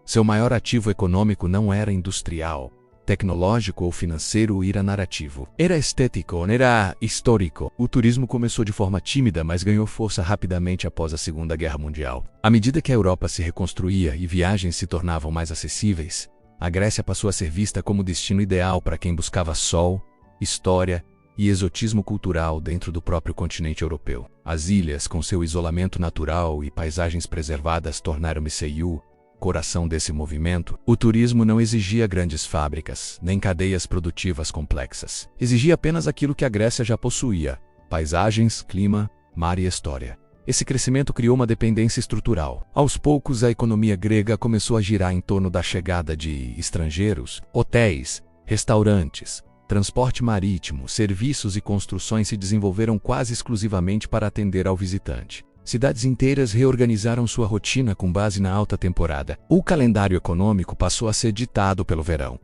Seu maior ativo econômico não era industrial, tecnológico ou financeiro, era narrativo. Era estético, era histórico. O turismo começou de forma tímida, mas ganhou força rapidamente após a Segunda Guerra Mundial. À medida que a Europa se reconstruía e viagens se tornavam mais acessíveis, a Grécia passou a ser vista como destino ideal para quem buscava sol, história e exotismo cultural dentro do próprio continente europeu. As ilhas, com seu isolamento natural e paisagens preservadas, tornaram-se o coração desse movimento. O turismo não exigia grandes fábricas, nem cadeias produtivas complexas. Exigia apenas aquilo que a Grécia já possuía: paisagens, clima, mar e história. Esse crescimento criou uma dependência estrutural. Aos poucos, a economia grega começou a girar em torno da chegada de estrangeiros. Hotéis, restaurantes, transporte marítimo, serviços e construções se desenvolveram quase exclusivamente para atender ao visitante. Cidades inteiras reorganizaram sua rotina com base na alta temporada. O calendário econômico passou a ser ditado pelo verão.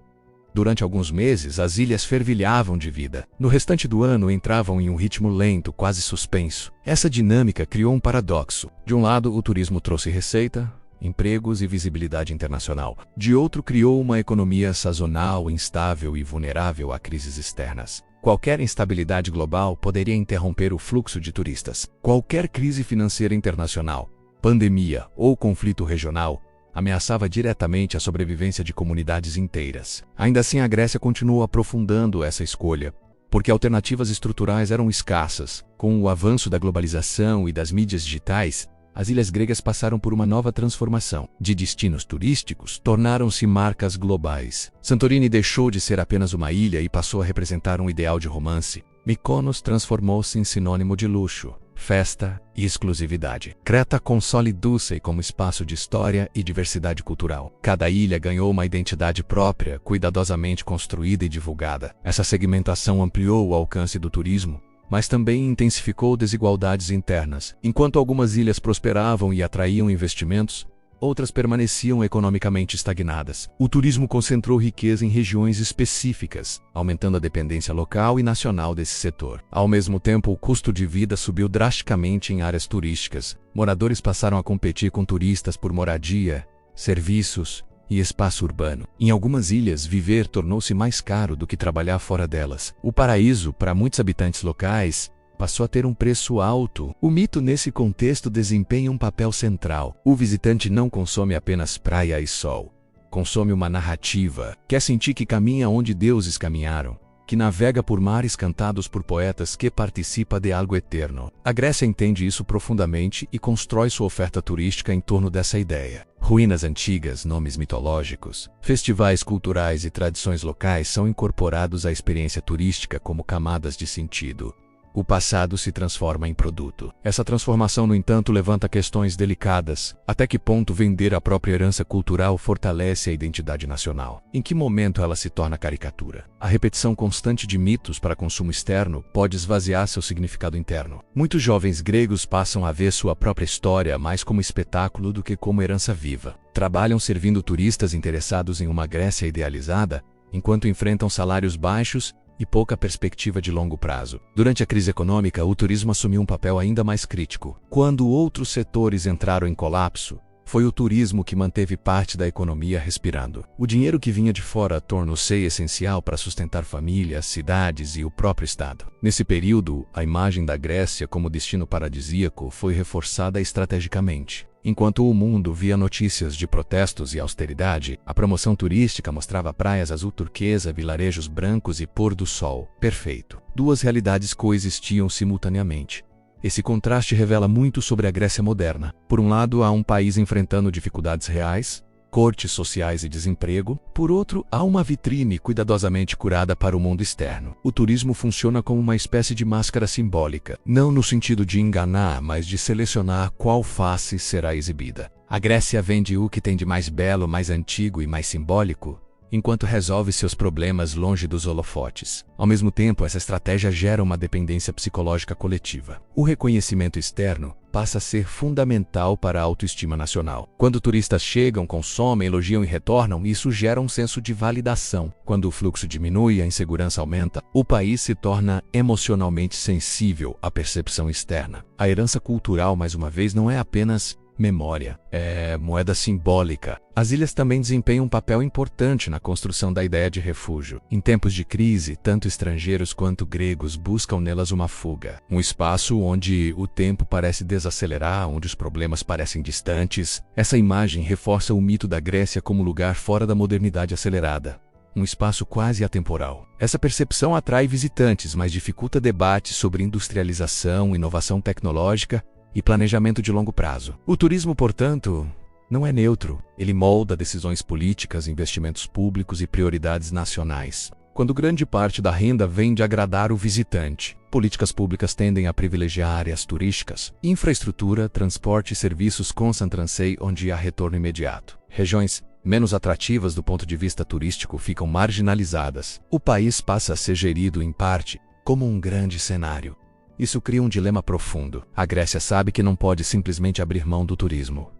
Durante alguns meses, as ilhas fervilhavam de vida. No restante do ano, entravam em um ritmo lento, quase suspenso. Essa dinâmica criou um paradoxo. De um lado, o turismo trouxe receita, empregos e visibilidade internacional. De outro, criou uma economia sazonal, instável e vulnerável a crises externas. Qualquer instabilidade global poderia interromper o fluxo de turistas. Qualquer crise financeira internacional, pandemia ou conflito regional ameaçava diretamente a sobrevivência de comunidades inteiras. Ainda assim, a Grécia continuou aprofundando essa escolha, porque alternativas estruturais eram escassas. Com o avanço da globalização e das mídias digitais, as ilhas gregas passaram por uma nova transformação. De destinos turísticos, tornaram-se marcas globais. Santorini deixou de ser apenas uma ilha e passou a representar um ideal de romance. Mykonos transformou-se em sinônimo de luxo, festa e exclusividade. Creta consolidou-se como espaço de história e diversidade cultural. Cada ilha ganhou uma identidade própria, cuidadosamente construída e divulgada. Essa segmentação ampliou o alcance do turismo, mas também intensificou desigualdades internas. Enquanto algumas ilhas prosperavam e atraíam investimentos, outras permaneciam economicamente estagnadas. O turismo concentrou riqueza em regiões específicas, aumentando a dependência local e nacional desse setor. Ao mesmo tempo, o custo de vida subiu drasticamente em áreas turísticas. Moradores passaram a competir com turistas por moradia, serviços e espaço urbano. Em algumas ilhas, viver tornou-se mais caro do que trabalhar fora delas. O paraíso, para muitos habitantes locais, passou a ter um preço alto. O mito nesse contexto desempenha um papel central. O visitante não consome apenas praia e sol. Consome uma narrativa. Quer sentir que caminha onde deuses caminharam, que navega por mares cantados por poetas, que participa de algo eterno. A Grécia entende isso profundamente e constrói sua oferta turística em torno dessa ideia. Ruínas antigas, nomes mitológicos, festivais culturais e tradições locais são incorporados à experiência turística como camadas de sentido. O passado se transforma em produto. Essa transformação, no entanto, levanta questões delicadas. Até que ponto vender a própria herança cultural fortalece a identidade nacional? Em que momento ela se torna caricatura? A repetição constante de mitos para consumo externo pode esvaziar seu significado interno. Muitos jovens gregos passam a ver sua própria história mais como espetáculo do que como herança viva. Trabalham servindo turistas interessados em uma Grécia idealizada, enquanto enfrentam salários baixos e pouca perspectiva de longo prazo. Durante a crise econômica, o turismo assumiu um papel ainda mais crítico. Quando outros setores entraram em colapso, foi o turismo que manteve parte da economia respirando. O dinheiro que vinha de fora tornou-se essencial para sustentar famílias, cidades e o próprio Estado. Nesse período, a imagem da Grécia como destino paradisíaco foi reforçada estrategicamente. Enquanto o mundo via notícias de protestos e austeridade, a promoção turística mostrava praias azul turquesa, vilarejos brancos e pôr do sol perfeito. Duas realidades coexistiam simultaneamente. Esse contraste revela muito sobre a Grécia moderna. Por um lado, há um país enfrentando dificuldades reais, cortes sociais e desemprego. Por outro, há uma vitrine cuidadosamente curada para o mundo externo. O turismo funciona como uma espécie de máscara simbólica, não no sentido de enganar, mas de selecionar qual face será exibida. A Grécia vende o que tem de mais belo, mais antigo e mais simbólico, enquanto resolve seus problemas longe dos holofotes. Ao mesmo tempo, essa estratégia gera uma dependência psicológica coletiva. O reconhecimento externo passa a ser fundamental para a autoestima nacional. Quando turistas chegam, consomem, elogiam e retornam, isso gera um senso de validação. Quando o fluxo diminui e a insegurança aumenta, o país se torna emocionalmente sensível à percepção externa. A herança cultural, mais uma vez, não é apenas memória, é moeda simbólica. As ilhas também desempenham um papel importante na construção da ideia de refúgio. Em tempos de crise, tanto estrangeiros quanto gregos buscam nelas uma fuga. Um espaço onde o tempo parece desacelerar, onde os problemas parecem distantes. Essa imagem reforça o mito da Grécia como lugar fora da modernidade acelerada. Um espaço quase atemporal. Essa percepção atrai visitantes, mas dificulta debates sobre industrialização, inovação tecnológica e planejamento de longo prazo. O turismo, portanto, não é neutro. Ele molda decisões políticas, investimentos públicos e prioridades nacionais. Quando grande parte da renda vem de agradar o visitante, políticas públicas tendem a privilegiar áreas turísticas, infraestrutura, transporte e serviços concentram-se onde há retorno imediato. Regiões menos atrativas do ponto de vista turístico ficam marginalizadas. O país passa a ser gerido, em parte, como um grande cenário. Isso cria um dilema profundo. A Grécia sabe que não pode simplesmente abrir mão do turismo.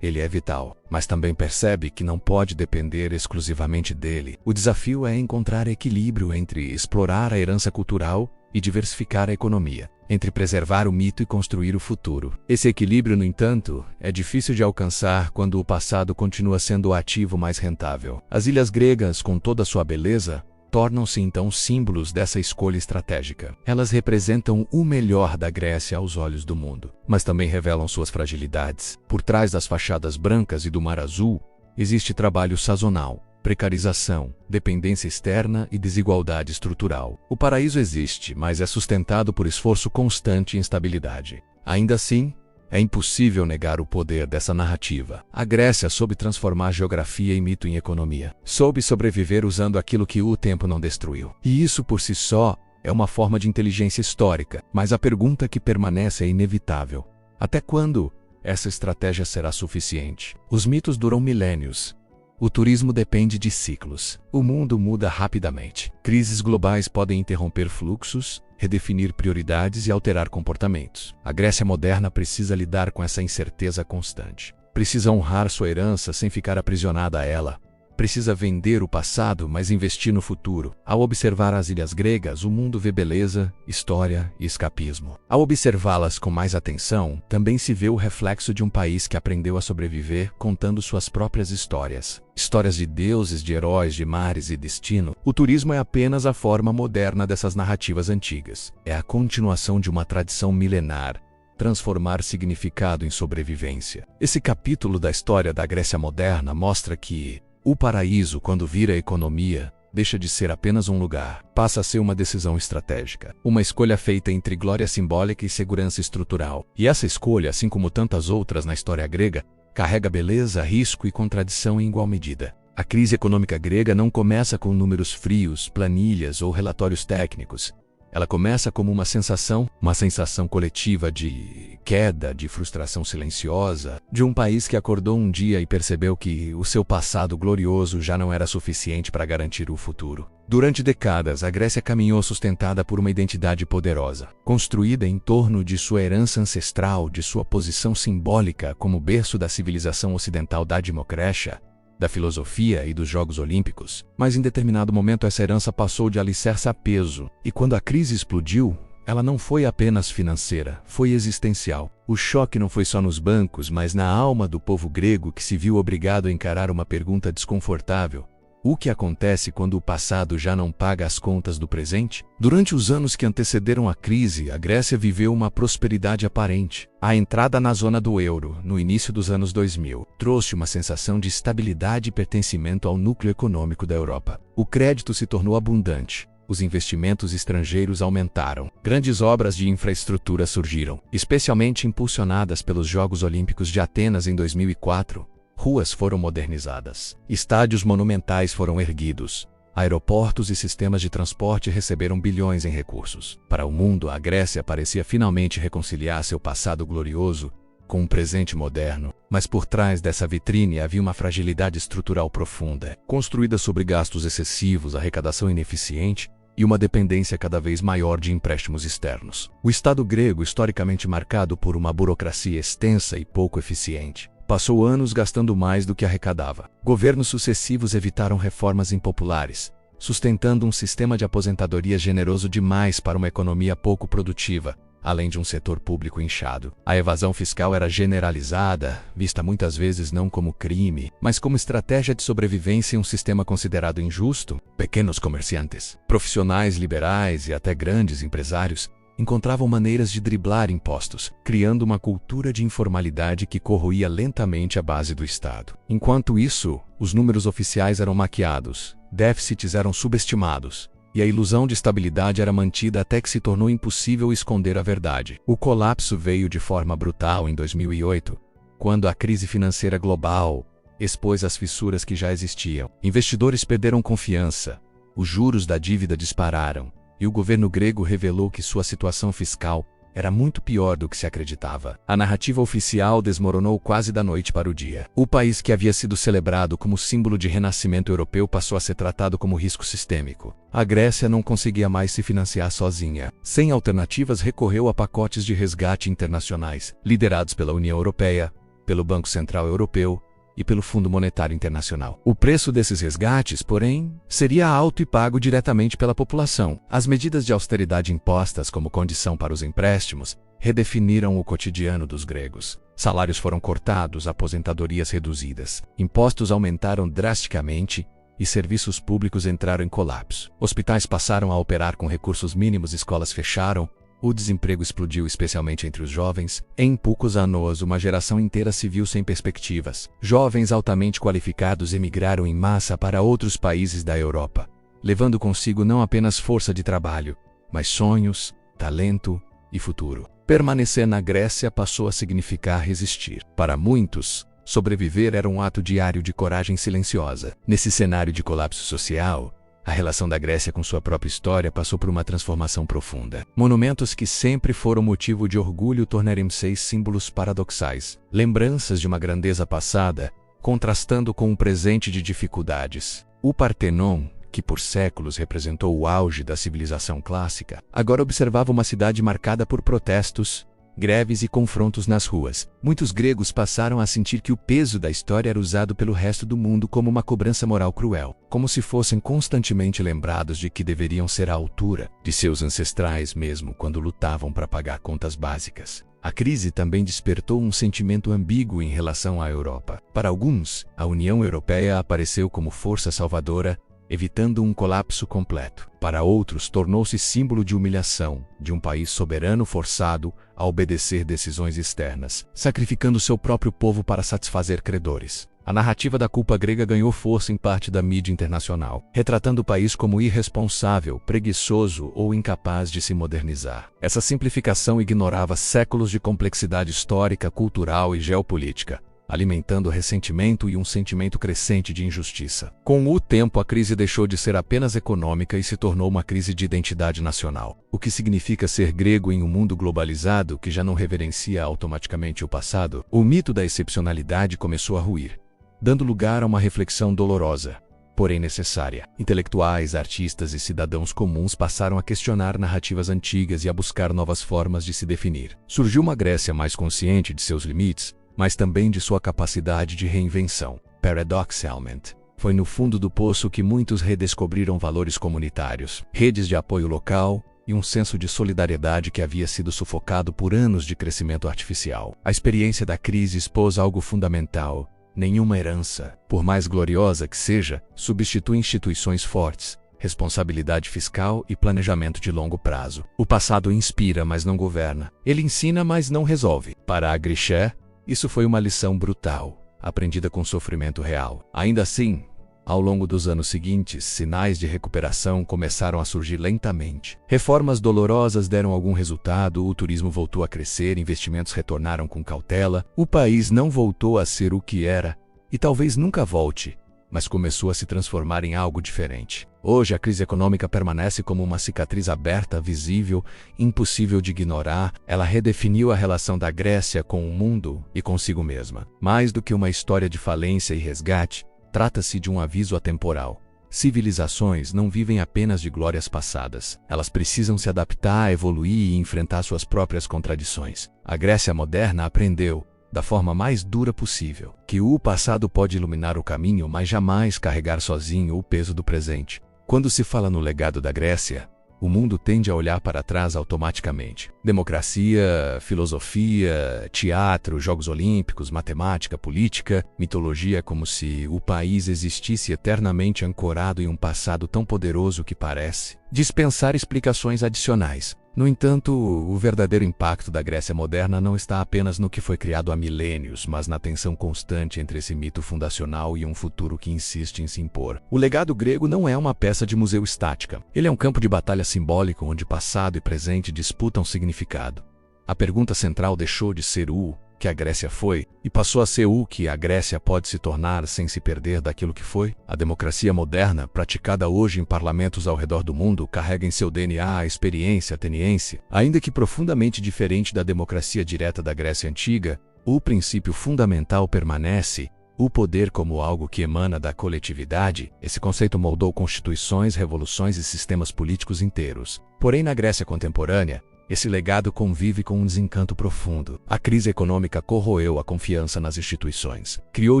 Ele é vital, mas também percebe que não pode depender exclusivamente dele. O desafio é encontrar equilíbrio entre explorar a herança cultural e diversificar a economia, entre preservar o mito e construir o futuro. Esse equilíbrio, no entanto, é difícil de alcançar quando o passado continua sendo o ativo mais rentável. As ilhas gregas, com toda a sua beleza, tornam-se então símbolos dessa escolha estratégica. Elas representam o melhor da Grécia aos olhos do mundo, mas também revelam suas fragilidades. Por trás das fachadas brancas e do mar azul, existe trabalho sazonal, precarização, dependência externa e desigualdade estrutural. O paraíso existe, mas é sustentado por esforço constante e instabilidade. Ainda assim, é impossível negar o poder dessa narrativa. A Grécia soube transformar geografia e mito em economia. Soube sobreviver usando aquilo que o tempo não destruiu. E isso por si só é uma forma de inteligência histórica. Mas a pergunta que permanece é inevitável. Até quando essa estratégia será suficiente? Os mitos duram milênios. O turismo depende de ciclos. O mundo muda rapidamente. Crises globais podem interromper fluxos, redefinir prioridades e alterar comportamentos. A Grécia moderna precisa lidar com essa incerteza constante. Precisa honrar sua herança sem ficar aprisionada a ela. Precisa vender o passado, mas investir no futuro. Ao observar as ilhas gregas, o mundo vê beleza, história e escapismo. Ao observá-las com mais atenção, também se vê o reflexo de um país que aprendeu a sobreviver contando suas próprias histórias. Histórias de deuses, de heróis, de mares e destino. O turismo é apenas a forma moderna dessas narrativas antigas. É a continuação de uma tradição milenar. Transformar significado em sobrevivência. Esse capítulo da história da Grécia moderna mostra que o paraíso, quando vira economia, deixa de ser apenas um lugar, passa a ser uma decisão estratégica, uma escolha feita entre glória simbólica e segurança estrutural. E essa escolha, assim como tantas outras na história grega, carrega beleza, risco e contradição em igual medida. A crise econômica grega não começa com números frios, planilhas ou relatórios técnicos. Ela começa como uma sensação coletiva de queda, de frustração silenciosa, de um país que acordou um dia e percebeu que o seu passado glorioso já não era suficiente para garantir o futuro. Durante décadas, a Grécia caminhou sustentada por uma identidade poderosa, construída em torno de sua herança ancestral, de sua posição simbólica como berço da civilização ocidental da democracia, da filosofia e dos Jogos Olímpicos, mas em determinado momento essa herança passou de alicerce a peso, e quando a crise explodiu, ela não foi apenas financeira, foi existencial. O choque não foi só nos bancos, mas na alma do povo grego que se viu obrigado a encarar uma pergunta desconfortável. O que acontece quando o passado já não paga as contas do presente? Durante os anos que antecederam a crise, a Grécia viveu uma prosperidade aparente. A entrada na zona do euro, no início dos anos 2000, trouxe uma sensação de estabilidade e pertencimento ao núcleo econômico da Europa. O crédito se tornou abundante. Os investimentos estrangeiros aumentaram. Grandes obras de infraestrutura surgiram, especialmente impulsionadas pelos Jogos Olímpicos de Atenas em 2004. Ruas foram modernizadas, estádios monumentais foram erguidos, aeroportos e sistemas de transporte receberam bilhões em recursos. Para o mundo, a Grécia parecia finalmente reconciliar seu passado glorioso com um presente moderno. Mas por trás dessa vitrine havia uma fragilidade estrutural profunda, construída sobre gastos excessivos, arrecadação ineficiente e uma dependência cada vez maior de empréstimos externos. O Estado grego, historicamente marcado por uma burocracia extensa e pouco eficiente, passou anos gastando mais do que arrecadava. Governos sucessivos evitaram reformas impopulares, sustentando um sistema de aposentadoria generoso demais para uma economia pouco produtiva, além de um setor público inchado. A evasão fiscal era generalizada, vista muitas vezes não como crime, mas como estratégia de sobrevivência em um sistema considerado injusto. Pequenos comerciantes, profissionais liberais e até grandes empresários encontravam maneiras de driblar impostos, criando uma cultura de informalidade que corroía lentamente a base do Estado. Enquanto isso, os números oficiais eram maquiados, déficits eram subestimados, e a ilusão de estabilidade era mantida até que se tornou impossível esconder a verdade. O colapso veio de forma brutal em 2008, quando a crise financeira global expôs as fissuras que já existiam. Investidores perderam confiança, os juros da dívida dispararam, e o governo grego revelou que sua situação fiscal era muito pior do que se acreditava. A narrativa oficial desmoronou quase da noite para o dia. O país que havia sido celebrado como símbolo de renascimento europeu passou a ser tratado como risco sistêmico. A Grécia não conseguia mais se financiar sozinha. Sem alternativas, recorreu a pacotes de resgate internacionais, liderados pela União Europeia, pelo Banco Central Europeu e pelo Fundo Monetário Internacional. O preço desses resgates, porém, seria alto e pago diretamente pela população. As medidas de austeridade impostas como condição para os empréstimos redefiniram o cotidiano dos gregos. Salários foram cortados, aposentadorias reduzidas, impostos aumentaram drasticamente e serviços públicos entraram em colapso. Hospitais passaram a operar com recursos mínimos, escolas fecharam, o desemprego explodiu especialmente entre os jovens. Em poucos anos, uma geração inteira se viu sem perspectivas. Jovens altamente qualificados emigraram em massa para outros países da Europa, levando consigo não apenas força de trabalho, mas sonhos, talento e futuro. Permanecer na Grécia passou a significar resistir. Para muitos, sobreviver era um ato diário de coragem silenciosa. Nesse cenário de colapso social, a relação da Grécia com sua própria história passou por uma transformação profunda. Monumentos que sempre foram motivo de orgulho tornaram-se símbolos paradoxais, lembranças de uma grandeza passada, contrastando com um presente de dificuldades. O Partenon, que por séculos representou o auge da civilização clássica, agora observava uma cidade marcada por protestos, greves e confrontos nas ruas. Muitos gregos passaram a sentir que o peso da história era usado pelo resto do mundo como uma cobrança moral cruel, como se fossem constantemente lembrados de que deveriam ser à altura de seus ancestrais mesmo quando lutavam para pagar contas básicas. A crise também despertou um sentimento ambíguo em relação à Europa. Para alguns, a União Europeia apareceu como força salvadora, evitando um colapso completo. Para outros, tornou-se símbolo de humilhação, de um país soberano forçado a obedecer decisões externas, sacrificando seu próprio povo para satisfazer credores. A narrativa da culpa grega ganhou força em parte da mídia internacional, retratando o país como irresponsável, preguiçoso ou incapaz de se modernizar. Essa simplificação ignorava séculos de complexidade histórica, cultural e geopolítica, alimentando ressentimento e um sentimento crescente de injustiça. Com o tempo, a crise deixou de ser apenas econômica e se tornou uma crise de identidade nacional. O que significa ser grego em um mundo globalizado que já não reverencia automaticamente o passado? O mito da excepcionalidade começou a ruir, dando lugar a uma reflexão dolorosa, porém necessária. Intelectuais, artistas e cidadãos comuns passaram a questionar narrativas antigas e a buscar novas formas de se definir. Surgiu uma Grécia mais consciente de seus limites, mas também de sua capacidade de reinvenção. Paradoxalmente, foi no fundo do poço que muitos redescobriram valores comunitários, redes de apoio local e um senso de solidariedade que havia sido sufocado por anos de crescimento artificial. A experiência da crise expôs algo fundamental. Nenhuma herança, por mais gloriosa que seja, substitui instituições fortes, responsabilidade fiscal e planejamento de longo prazo. O passado inspira, mas não governa. Ele ensina, mas não resolve. Para Grischer, isso foi uma lição brutal, aprendida com sofrimento real. Ainda assim, ao longo dos anos seguintes, sinais de recuperação começaram a surgir lentamente. Reformas dolorosas deram algum resultado, o turismo voltou a crescer, investimentos retornaram com cautela, o país não voltou a ser o que era, e talvez nunca volte, mas começou a se transformar em algo diferente. Hoje, a crise econômica permanece como uma cicatriz aberta, visível, impossível de ignorar. Ela redefiniu a relação da Grécia com o mundo e consigo mesma. Mais do que uma história de falência e resgate, trata-se de um aviso atemporal. Civilizações não vivem apenas de glórias passadas. Elas precisam se adaptar, evoluir e enfrentar suas próprias contradições. A Grécia moderna aprendeu, da forma mais dura possível, que o passado pode iluminar o caminho, mas jamais carregar sozinho o peso do presente. Quando se fala no legado da Grécia, o mundo tende a olhar para trás automaticamente. Democracia, filosofia, teatro, Jogos Olímpicos, matemática, política, mitologia, como se o país existisse eternamente ancorado em um passado tão poderoso que parece dispensar explicações adicionais. No entanto, o verdadeiro impacto da Grécia moderna não está apenas no que foi criado há milênios, mas na tensão constante entre esse mito fundacional e um futuro que insiste em se impor. O legado grego não é uma peça de museu estática. Ele é um campo de batalha simbólico onde passado e presente disputam significado. A pergunta central deixou de ser o que a Grécia foi e passou a ser o que a Grécia pode se tornar sem se perder daquilo que foi. A democracia moderna, praticada hoje em parlamentos ao redor do mundo, carrega em seu DNA a experiência ateniense. Ainda que profundamente diferente da democracia direta da Grécia antiga, o princípio fundamental permanece: o poder como algo que emana da coletividade. Esse conceito moldou constituições, revoluções e sistemas políticos inteiros. Porém, na Grécia contemporânea, esse legado convive com um desencanto profundo. A crise econômica corroeu a confiança nas instituições, criou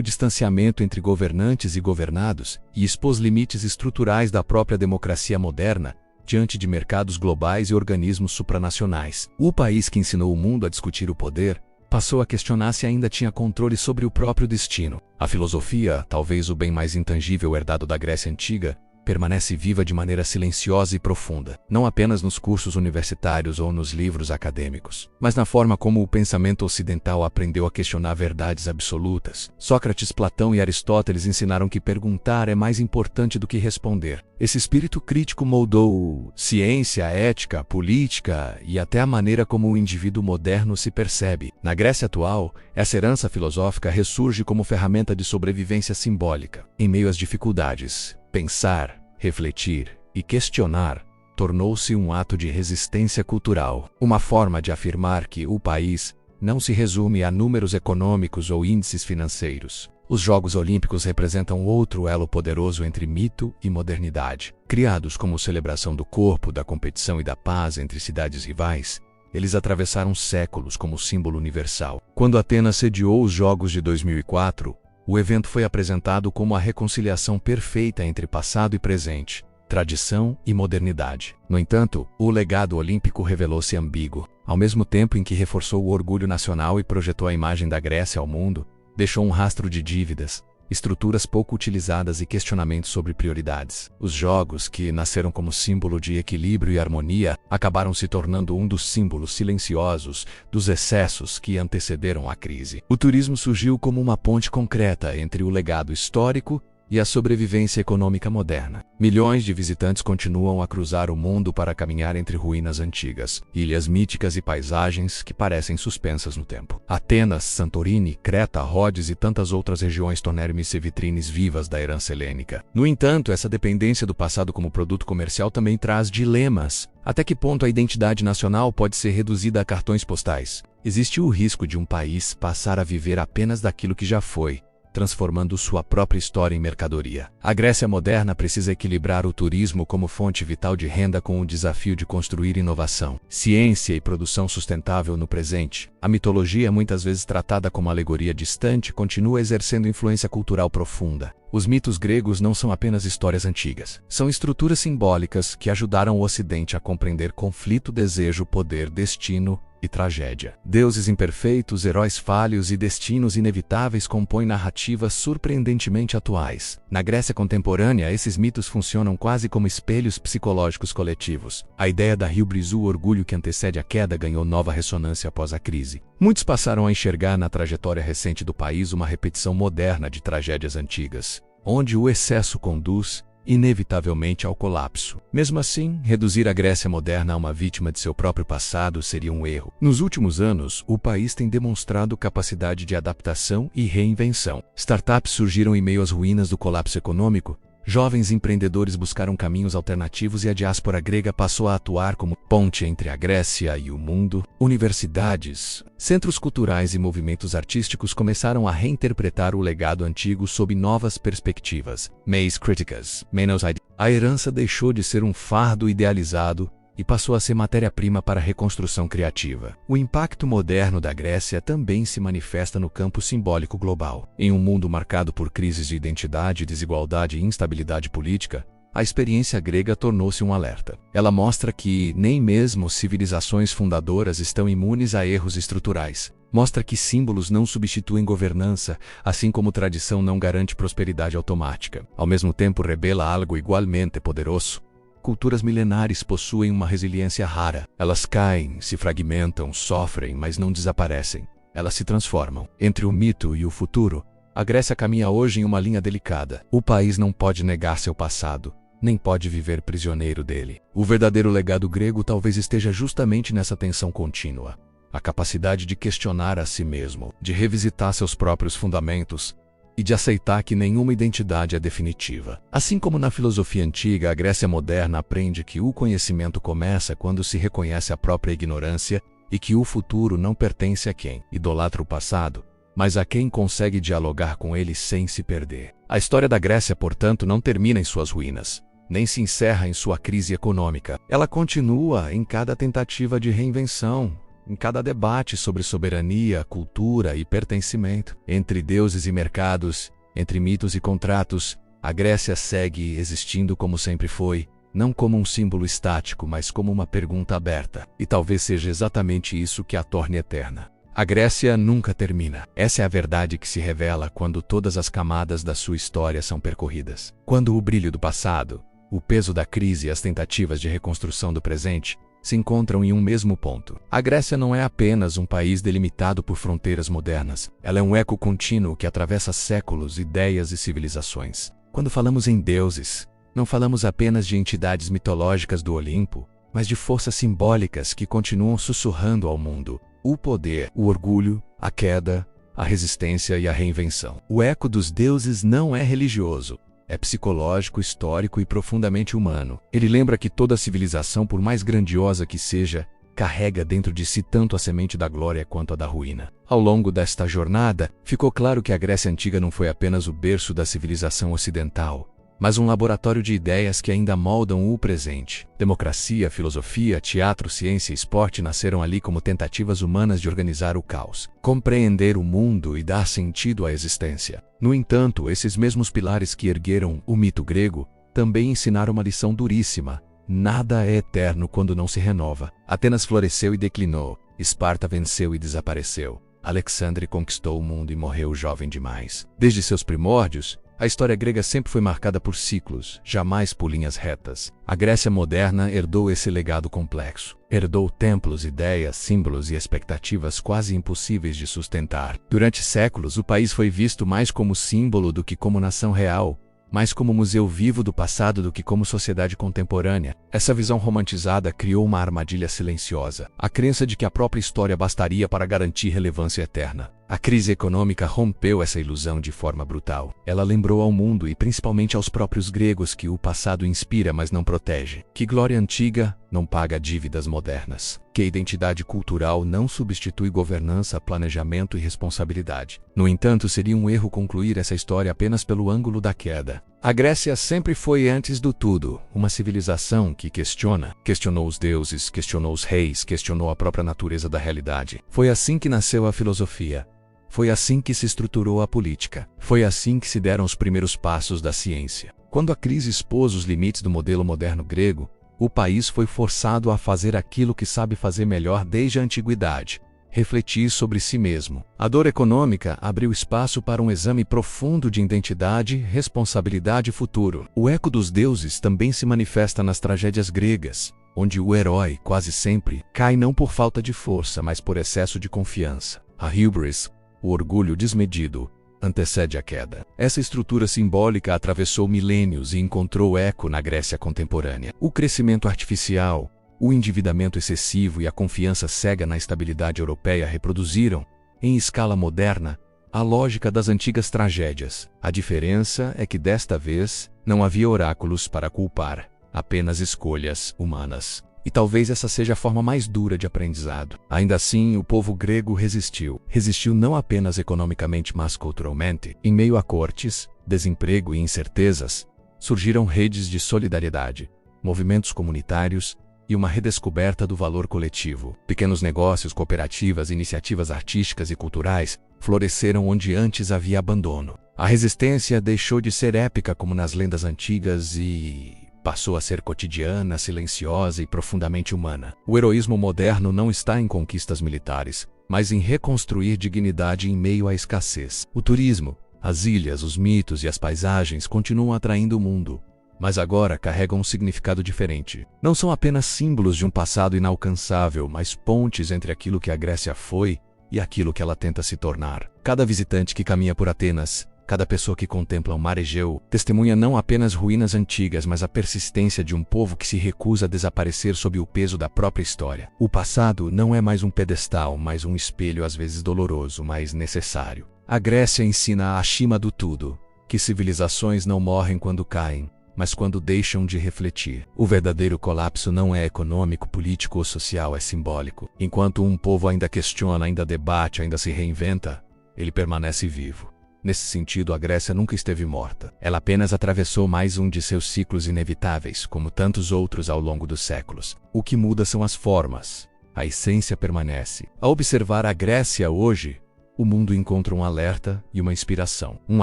distanciamento entre governantes e governados e expôs limites estruturais da própria democracia moderna diante de mercados globais e organismos supranacionais. O país que ensinou o mundo a discutir o poder passou a questionar se ainda tinha controle sobre o próprio destino. A filosofia, talvez o bem mais intangível herdado da Grécia Antiga, permanece viva de maneira silenciosa e profunda, não apenas nos cursos universitários ou nos livros acadêmicos, mas na forma como o pensamento ocidental aprendeu a questionar verdades absolutas. Sócrates, Platão e Aristóteles ensinaram que perguntar é mais importante do que responder. Esse espírito crítico moldou ciência, ética, política e até a maneira como o indivíduo moderno se percebe. Na Grécia atual, essa herança filosófica ressurge como ferramenta de sobrevivência simbólica. Em meio às dificuldades, pensar, refletir e questionar tornou-se um ato de resistência cultural, uma forma de afirmar que o país não se resume a números econômicos ou índices financeiros. Os Jogos Olímpicos representam outro elo poderoso entre mito e modernidade. Criados como celebração do corpo, da competição e da paz entre cidades rivais, Eles atravessaram séculos como símbolo universal. Quando Atenas sediou os Jogos de 2004, o evento foi apresentado como a reconciliação perfeita entre passado e presente, tradição e modernidade. No entanto, o legado olímpico revelou-se ambíguo. Ao mesmo tempo em que reforçou o orgulho nacional e projetou a imagem da Grécia ao mundo, deixou um rastro de dívidas, estruturas pouco utilizadas e questionamentos sobre prioridades. Os Jogos, que nasceram como símbolo de equilíbrio e harmonia, acabaram se tornando um dos símbolos silenciosos dos excessos que antecederam a crise. O turismo surgiu como uma ponte concreta entre o legado histórico e a sobrevivência econômica moderna. Milhões de visitantes continuam a cruzar o mundo para caminhar entre ruínas antigas, ilhas míticas e paisagens que parecem suspensas no tempo. Atenas, Santorini, Creta, Rhodes e tantas outras regiões tornaram-se vitrines vivas da herança helênica. No entanto, essa dependência do passado como produto comercial também traz dilemas. Até que ponto a identidade nacional pode ser reduzida a cartões postais? Existe o risco de um país passar a viver apenas daquilo que já foi, transformando sua própria história em mercadoria. A Grécia moderna precisa equilibrar o turismo como fonte vital de renda com o desafio de construir inovação, ciência e produção sustentável no presente. A mitologia, muitas vezes tratada como alegoria distante, continua exercendo influência cultural profunda. Os mitos gregos não são apenas histórias antigas. São estruturas simbólicas que ajudaram o Ocidente a compreender conflito, desejo, poder, destino e tragédia. Deuses imperfeitos, heróis falhos e destinos inevitáveis compõem narrativas surpreendentemente atuais. Na Grécia contemporânea, esses mitos funcionam quase como espelhos psicológicos coletivos. A ideia da híbris, o orgulho que antecede a queda, ganhou nova ressonância após a crise. Muitos passaram a enxergar na trajetória recente do país uma repetição moderna de tragédias antigas, onde o excesso conduz inevitavelmente ao colapso. Mesmo assim, reduzir a Grécia moderna a uma vítima de seu próprio passado seria um erro. Nos últimos anos, o país tem demonstrado capacidade de adaptação e reinvenção. Startups surgiram em meio às ruínas do colapso econômico, jovens empreendedores buscaram caminhos alternativos e a diáspora grega passou a atuar como ponte entre a Grécia e o mundo. Universidades, centros culturais e movimentos artísticos começaram a reinterpretar o legado antigo sob novas perspectivas. Mais críticas, menos a herança deixou de ser um fardo idealizado e passou a ser matéria-prima para a reconstrução criativa. O impacto moderno da Grécia também se manifesta no campo simbólico global. Em um mundo marcado por crises de identidade, desigualdade e instabilidade política, a experiência grega tornou-se um alerta. Ela mostra que nem mesmo civilizações fundadoras estão imunes a erros estruturais. Mostra que símbolos não substituem governança, assim como tradição não garante prosperidade automática. Ao mesmo tempo, revela algo igualmente poderoso. Culturas milenares possuem uma resiliência rara. Elas caem, se fragmentam, sofrem, mas não desaparecem. Elas se transformam. Entre o mito e o futuro, a Grécia caminha hoje em uma linha delicada. O país não pode negar seu passado, nem pode viver prisioneiro dele. O verdadeiro legado grego talvez esteja justamente nessa tensão contínua. A capacidade de questionar a si mesmo, de revisitar seus próprios fundamentos, e de aceitar que nenhuma identidade é definitiva. Assim como na filosofia antiga, a Grécia moderna aprende que o conhecimento começa quando se reconhece a própria ignorância e que o futuro não pertence a quem idolatra o passado, mas a quem consegue dialogar com ele sem se perder. A história da Grécia, portanto, não termina em suas ruínas, nem se encerra em sua crise econômica. Ela continua em cada tentativa de reinvenção, em cada debate sobre soberania, cultura e pertencimento. Entre deuses e mercados, entre mitos e contratos, a Grécia segue existindo como sempre foi, não como um símbolo estático, mas como uma pergunta aberta. E talvez seja exatamente isso que a torne eterna. A Grécia nunca termina. Essa é a verdade que se revela quando todas as camadas da sua história são percorridas. Quando o brilho do passado, o peso da crise e as tentativas de reconstrução do presente se encontram em um mesmo ponto. A Grécia não é apenas um país delimitado por fronteiras modernas. Ela é um eco contínuo que atravessa séculos, ideias e civilizações. Quando falamos em deuses, não falamos apenas de entidades mitológicas do Olimpo, mas de forças simbólicas que continuam sussurrando ao mundo o poder, o orgulho, a queda, a resistência e a reinvenção. O eco dos deuses não é religioso. É psicológico, histórico e profundamente humano. Ele lembra que toda civilização, por mais grandiosa que seja, carrega dentro de si tanto a semente da glória quanto a da ruína. Ao longo desta jornada, ficou claro que a Grécia Antiga não foi apenas o berço da civilização ocidental, mas um laboratório de ideias que ainda moldam o presente. Democracia, filosofia, teatro, ciência e esporte nasceram ali como tentativas humanas de organizar o caos, compreender o mundo e dar sentido à existência. No entanto, esses mesmos pilares que ergueram o mito grego também ensinaram uma lição duríssima: nada é eterno quando não se renova. Atenas floresceu e declinou, Esparta venceu e desapareceu, Alexandre conquistou o mundo e morreu jovem demais. Desde seus primórdios, a história grega sempre foi marcada por ciclos, jamais por linhas retas. A Grécia moderna herdou esse legado complexo. Herdou templos, ideias, símbolos e expectativas quase impossíveis de sustentar. Durante séculos, o país foi visto mais como símbolo do que como nação real, mais como museu vivo do passado do que como sociedade contemporânea. Essa visão romantizada criou uma armadilha silenciosa: a crença de que a própria história bastaria para garantir relevância eterna. A crise econômica rompeu essa ilusão de forma brutal. Ela lembrou ao mundo e principalmente aos próprios gregos que o passado inspira, mas não protege. Que glória antiga não paga dívidas modernas. Que a identidade cultural não substitui governança, planejamento e responsabilidade. No entanto, seria um erro concluir essa história apenas pelo ângulo da queda. A Grécia sempre foi, antes do tudo, uma civilização que questionou os deuses, questionou os reis, questionou a própria natureza da realidade. Foi assim que nasceu a filosofia. Foi assim que se estruturou a política. Foi assim que se deram os primeiros passos da ciência. Quando a crise expôs os limites do modelo moderno grego, o país foi forçado a fazer aquilo que sabe fazer melhor desde a antiguidade: refletir sobre si mesmo. A dor econômica abriu espaço para um exame profundo de identidade, responsabilidade e futuro. O eco dos deuses também se manifesta nas tragédias gregas, onde o herói, quase sempre, cai não por falta de força, mas por excesso de confiança. A hubris, o orgulho desmedido, antecede a queda. Essa estrutura simbólica atravessou milênios e encontrou eco na Grécia contemporânea. O crescimento artificial, o endividamento excessivo e a confiança cega na estabilidade europeia reproduziram, em escala moderna, a lógica das antigas tragédias. A diferença é que desta vez não havia oráculos para culpar, apenas escolhas humanas. E talvez essa seja a forma mais dura de aprendizado. Ainda assim, o povo grego resistiu. Resistiu não apenas economicamente, mas culturalmente. Em meio a cortes, desemprego e incertezas, surgiram redes de solidariedade, movimentos comunitários e uma redescoberta do valor coletivo. Pequenos negócios, cooperativas, iniciativas artísticas e culturais floresceram onde antes havia abandono. A resistência deixou de ser épica como nas lendas antigas e passou a ser cotidiana, silenciosa e profundamente humana. O heroísmo moderno não está em conquistas militares, mas em reconstruir dignidade em meio à escassez. O turismo, as ilhas, os mitos e as paisagens continuam atraindo o mundo, mas agora carregam um significado diferente. Não são apenas símbolos de um passado inalcançável, mas pontes entre aquilo que a Grécia foi e aquilo que ela tenta se tornar. Cada visitante que caminha por Atenas, cada pessoa que contempla o mar Egeu, testemunha não apenas ruínas antigas, mas a persistência de um povo que se recusa a desaparecer sob o peso da própria história. O passado não é mais um pedestal, mas um espelho às vezes doloroso, mas necessário. A Grécia ensina acima do tudo que civilizações não morrem quando caem, mas quando deixam de refletir. O verdadeiro colapso não é econômico, político ou social, é simbólico. Enquanto um povo ainda questiona, ainda debate, ainda se reinventa, ele permanece vivo. Nesse sentido, a Grécia nunca esteve morta. Ela apenas atravessou mais um de seus ciclos inevitáveis, como tantos outros ao longo dos séculos. O que muda são as formas. A essência permanece. Ao observar a Grécia hoje, o mundo encontra um alerta e uma inspiração. Um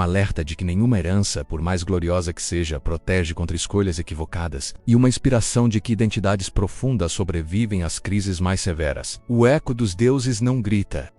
alerta de que nenhuma herança, por mais gloriosa que seja, protege contra escolhas equivocadas, e uma inspiração de que identidades profundas sobrevivem às crises mais severas. O eco dos deuses não grita.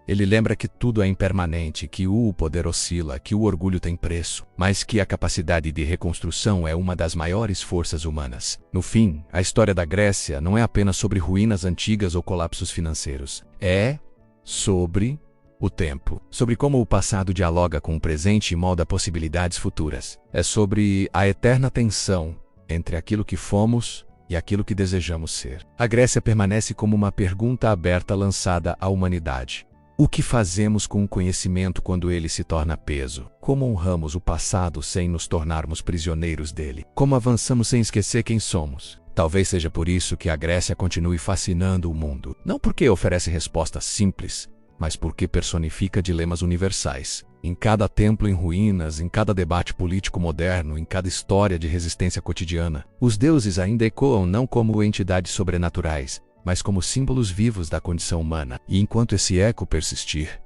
Ele lembra que tudo é impermanente, que o poder oscila, que o orgulho tem preço, mas que a capacidade de reconstrução é uma das maiores forças humanas. No fim, a história da Grécia não é apenas sobre ruínas antigas ou colapsos financeiros. É sobre o tempo, sobre como o passado dialoga com o presente e molda possibilidades futuras. É sobre a eterna tensão entre aquilo que fomos e aquilo que desejamos ser. A Grécia permanece como uma pergunta aberta lançada à humanidade. O que fazemos com o conhecimento quando ele se torna peso? Como honramos o passado sem nos tornarmos prisioneiros dele? Como avançamos sem esquecer quem somos? Talvez seja por isso que a Grécia continue fascinando o mundo. Não porque oferece respostas simples, mas porque personifica dilemas universais. Em cada templo em ruínas, em cada debate político moderno, em cada história de resistência cotidiana, os deuses ainda ecoam não como entidades sobrenaturais, mas como símbolos vivos da condição humana. E enquanto esse eco persistir,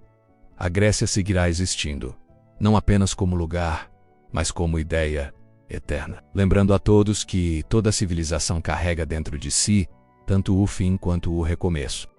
a Grécia seguirá existindo, não apenas como lugar, mas como ideia eterna. Lembrando a todos que toda civilização carrega dentro de si tanto o fim quanto o recomeço.